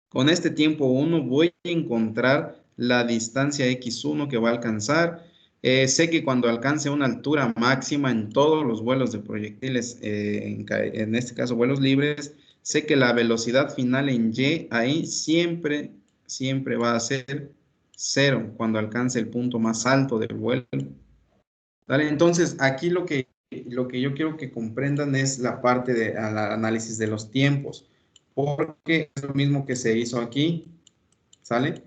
Con este tiempo 1 voy a encontrar la distancia X1 que va a alcanzar. Sé que cuando alcance una altura máxima en todos los vuelos de proyectiles, en este caso vuelos libres, sé que la velocidad final en Y ahí siempre va a ser 0 cuando alcance el punto más alto del vuelo. ¿Vale? Entonces, aquí lo que yo quiero que comprendan es la parte del análisis de los tiempos, porque es lo mismo que se hizo aquí, ¿sale?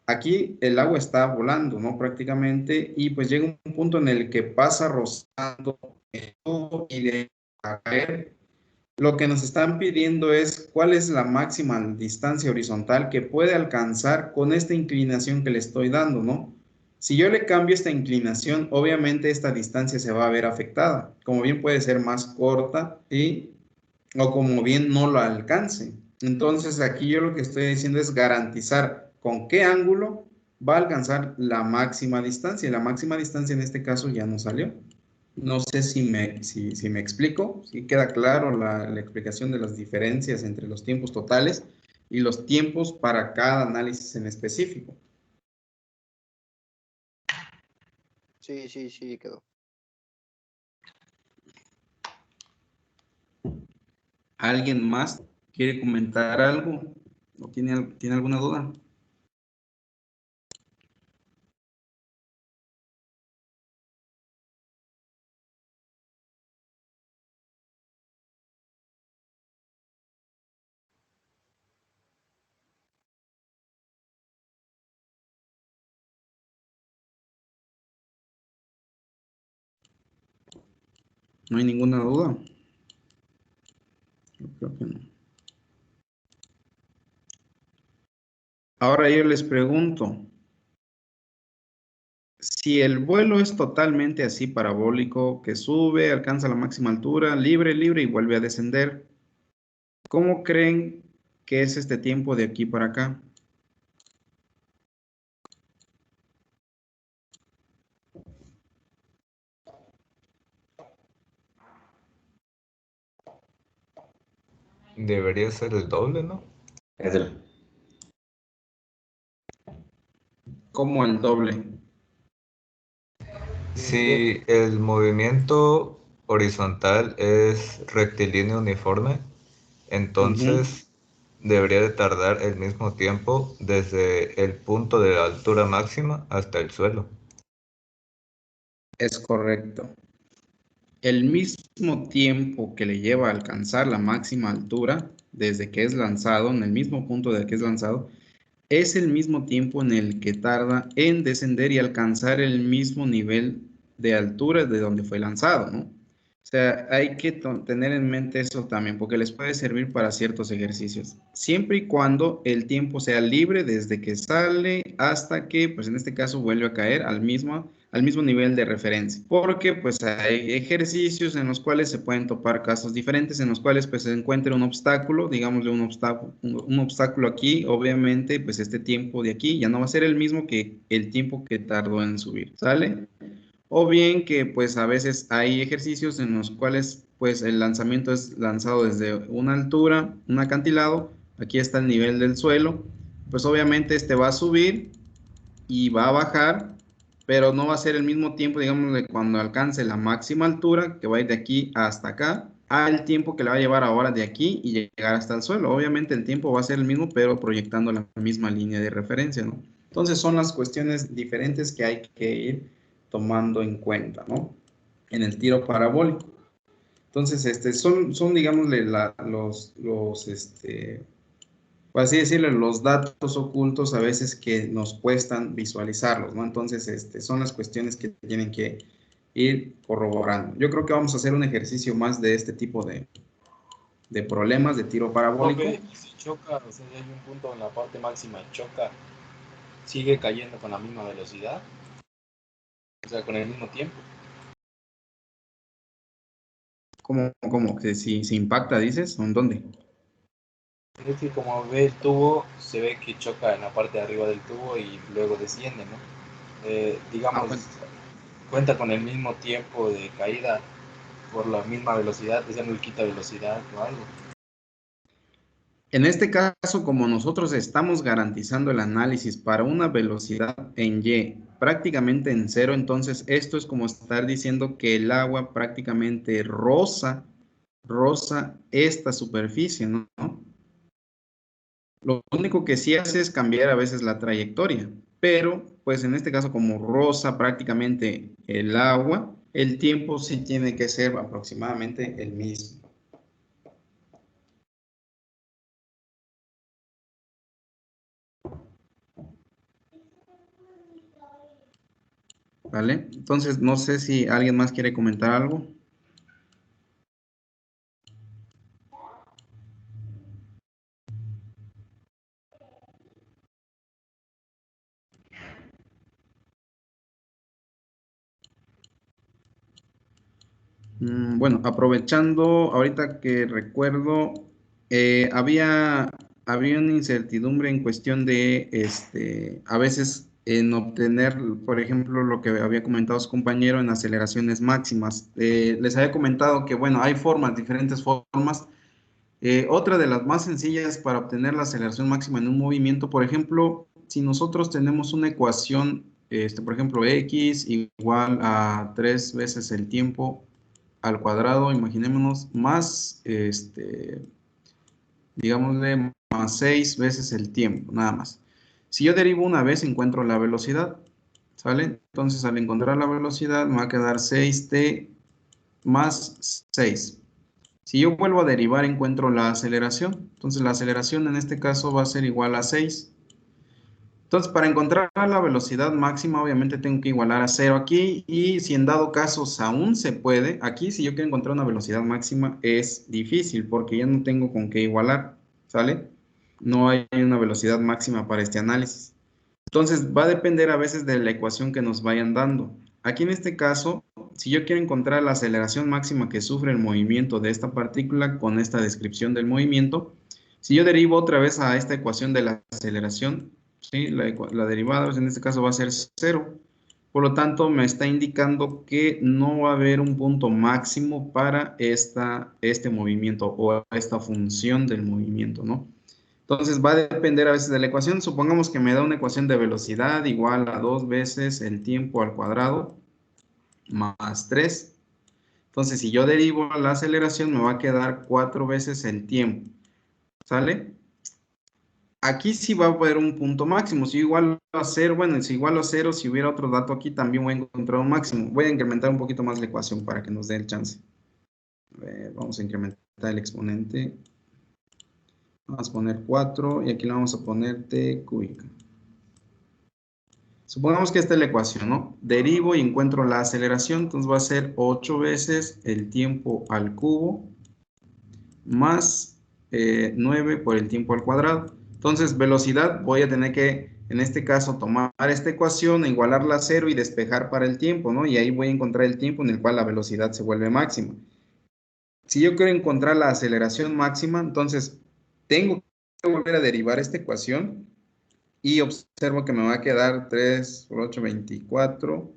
Aquí el agua está volando, ¿no? Prácticamente, y pues llega un punto en el que pasa rozando el tubo y de caer. Lo que nos están pidiendo es cuál es la máxima distancia horizontal que puede alcanzar con esta inclinación que le estoy dando, ¿no? Si yo le cambio esta inclinación, obviamente esta distancia se va a ver afectada. Como bien puede ser más corta o como bien no lo alcance. Entonces aquí yo lo que estoy diciendo es garantizar con qué ángulo va a alcanzar la máxima distancia. Y la máxima distancia en este caso ya no salió. No sé si me explico, si queda claro la explicación de las diferencias entre los tiempos totales y los tiempos para cada análisis en específico. Sí, quedó. ¿Alguien más quiere comentar algo? ¿O tiene alguna duda? ¿No hay ninguna duda? Yo creo que no. Ahora yo les pregunto, si el vuelo es totalmente así parabólico, que sube, alcanza la máxima altura, libre y vuelve a descender, ¿cómo creen que es este tiempo de aquí para acá? Debería ser el doble, ¿no? Es el, Como el doble. Si el movimiento horizontal es rectilíneo uniforme, entonces debería de tardar el mismo tiempo desde el punto de la altura máxima hasta el suelo. Es correcto. El mismo tiempo que le lleva a alcanzar la máxima altura desde que es lanzado, en el mismo punto de que es lanzado, es el mismo tiempo en el que tarda en descender y alcanzar el mismo nivel de altura de donde fue lanzado, ¿no? O sea, hay que tener en mente eso también, porque les puede servir para ciertos ejercicios, siempre y cuando el tiempo sea libre desde que sale hasta que, pues en este caso, vuelve a caer al mismo nivel de referencia, porque pues hay ejercicios en los cuales se pueden topar casos diferentes, en los cuales pues se encuentra un obstáculo, digámosle un obstáculo aquí, obviamente pues este tiempo de aquí ya no va a ser el mismo que el tiempo que tardó en subir, ¿sale? O bien que pues a veces hay ejercicios en los cuales pues el lanzamiento es lanzado desde una altura, un acantilado, aquí está el nivel del suelo, pues obviamente este va a subir y va a bajar, pero no va a ser el mismo tiempo, digamos, de cuando alcance la máxima altura, que va a ir de aquí hasta acá, al tiempo que le va a llevar ahora de aquí y llegar hasta el suelo. Obviamente el tiempo va a ser el mismo, pero proyectando la misma línea de referencia, ¿no? Entonces son las cuestiones diferentes que hay que ir tomando en cuenta, ¿no? En el tiro parabólico. Entonces, son digámosle, por así decirlo, los datos ocultos a veces que nos cuestan visualizarlos, ¿no? Entonces, son las cuestiones que tienen que ir corroborando. Yo creo que vamos a hacer un ejercicio más de este tipo de problemas de tiro parabólico. Profe, y si choca, o sea, hay un punto en la parte máxima y choca, sigue cayendo con la misma velocidad, o sea, con el mismo tiempo. ¿Cómo que si se impacta, dices? ¿En dónde? Es que como ve el tubo, se ve que choca en la parte de arriba del tubo y luego desciende, ¿no? Digamos, bueno. cuenta con el mismo tiempo de caída por la misma velocidad, ya no le quita velocidad o algo. En este caso, como nosotros estamos garantizando el análisis para una velocidad en Y prácticamente en cero, entonces esto es como estar diciendo que el agua prácticamente roza esta superficie, ¿no? Lo único que sí hace es cambiar a veces la trayectoria, pero pues en este caso como roza prácticamente el agua, el tiempo sí tiene que ser aproximadamente el mismo. ¿Vale? Entonces, no sé si alguien más quiere comentar algo. Bueno, aprovechando, ahorita que recuerdo, había una incertidumbre en cuestión de, a veces en obtener, por ejemplo, lo que había comentado su compañero en aceleraciones máximas. Les había comentado que, bueno, hay formas, diferentes formas. Otra de las más sencillas para obtener la aceleración máxima en un movimiento, por ejemplo, si nosotros tenemos una ecuación por ejemplo, x igual a 3 veces el tiempo al cuadrado, imaginémonos, más, digámosle, más 6 veces el tiempo, nada más. Si yo derivo una vez, encuentro la velocidad, ¿sale? Entonces, al encontrar la velocidad, me va a quedar 6t más 6. Si yo vuelvo a derivar, encuentro la aceleración. Entonces, la aceleración en este caso va a ser igual a 6. Entonces, para encontrar la velocidad máxima, obviamente tengo que igualar a 0 aquí. Y si en dado casos aún se puede, aquí si yo quiero encontrar una velocidad máxima es difícil porque ya no tengo con qué igualar, ¿sale? No hay una velocidad máxima para este análisis. Entonces, va a depender a veces de la ecuación que nos vayan dando. Aquí en este caso, si yo quiero encontrar la aceleración máxima que sufre el movimiento de esta partícula con esta descripción del movimiento, si yo derivo otra vez a esta ecuación de la aceleración, ¿sí? La derivada en este caso va a ser 0. Por lo tanto, me está indicando que no va a haber un punto máximo para este movimiento o esta función del movimiento, ¿no? Entonces va a depender a veces de la ecuación. Supongamos que me da una ecuación de velocidad igual a 2 veces el tiempo al cuadrado más 3. Entonces si yo derivo la aceleración me va a quedar 4 veces el tiempo. ¿Sale? Aquí sí va a haber un punto máximo. Si igual a 0, bueno, si igual a 0, si hubiera otro dato aquí también voy a encontrar un máximo. Voy a incrementar un poquito más la ecuación para que nos dé el chance. A ver, vamos a incrementar el exponente. Vamos a poner 4 y aquí le vamos a poner t cúbica. Supongamos que esta es la ecuación, ¿no? Derivo y encuentro la aceleración, entonces va a ser 8 veces el tiempo al cubo más 9 por el tiempo al cuadrado. Entonces, velocidad, voy a tener que, en este caso, tomar esta ecuación, igualarla a 0 y despejar para el tiempo, ¿no? Y ahí voy a encontrar el tiempo en el cual la velocidad se vuelve máxima. Si yo quiero encontrar la aceleración máxima, entonces tengo que volver a derivar esta ecuación y observo que me va a quedar 3 por 8, 24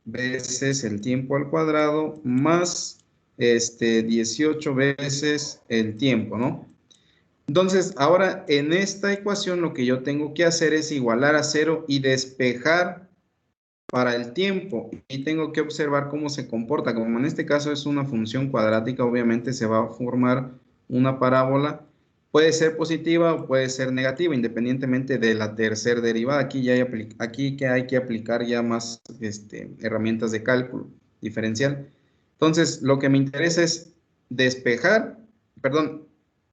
veces el tiempo al cuadrado más 18 veces el tiempo, ¿no? Entonces, ahora en esta ecuación lo que yo tengo que hacer es igualar a 0 y despejar para el tiempo. Y tengo que observar cómo se comporta. Como en este caso es una función cuadrática, obviamente se va a formar una parábola. Puede ser positiva o puede ser negativa, independientemente de la tercera derivada. Aquí que hay que aplicar ya más herramientas de cálculo diferencial. Entonces, lo que me interesa es despejar, perdón,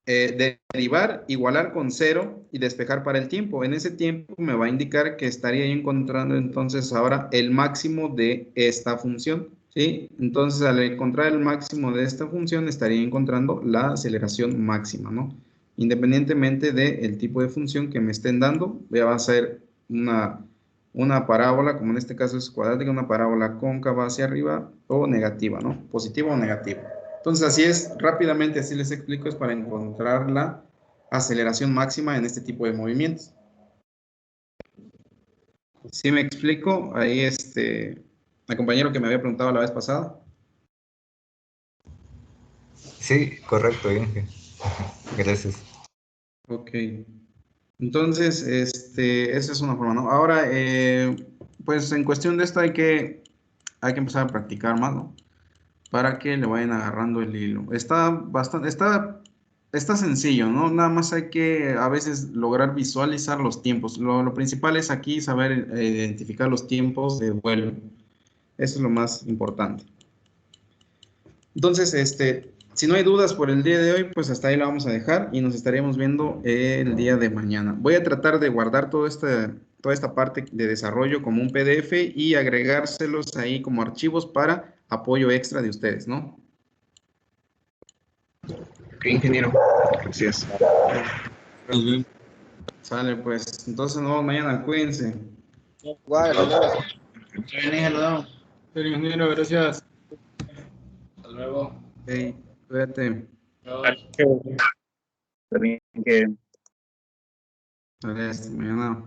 derivar, igualar con 0 y despejar para el tiempo. En ese tiempo me va a indicar que estaría encontrando entonces ahora el máximo de esta función, ¿sí? Entonces al encontrar el máximo de esta función estaría encontrando la aceleración máxima, ¿no? Independientemente del tipo de función que me estén dando, va a ser una parábola, como en este caso es cuadrática, una parábola cóncava hacia arriba o negativa, ¿no? Positiva o negativa. Entonces, así es, rápidamente, así les explico, es para encontrar la aceleración máxima en este tipo de movimientos. ¿Sí me explico? Ahí, el compañero que me había preguntado la vez pasada. Sí, correcto, Inge. Gracias. Ok. Entonces, esa es una forma, ¿no? Ahora, pues en cuestión de esto hay que empezar a practicar más, ¿no? Para que le vayan agarrando el hilo. Está sencillo, ¿no? Nada más hay que a veces lograr visualizar los tiempos. Lo principal es aquí saber identificar los tiempos de vuelo. Eso es lo más importante. Entonces, si no hay dudas por el día de hoy, pues hasta ahí la vamos a dejar y nos estaríamos viendo el día de mañana. Voy a tratar de guardar toda esta parte de desarrollo como un PDF y agregárselos ahí como archivos para apoyo extra de ustedes, ¿no? Ok, ingeniero. Gracias. Sale, pues. Entonces nos vemos mañana. Cuídense. Igual, nos vemos. Señor ingeniero, gracias. Hasta luego. Hey, cuídate. Chao. Sale, hasta mañana.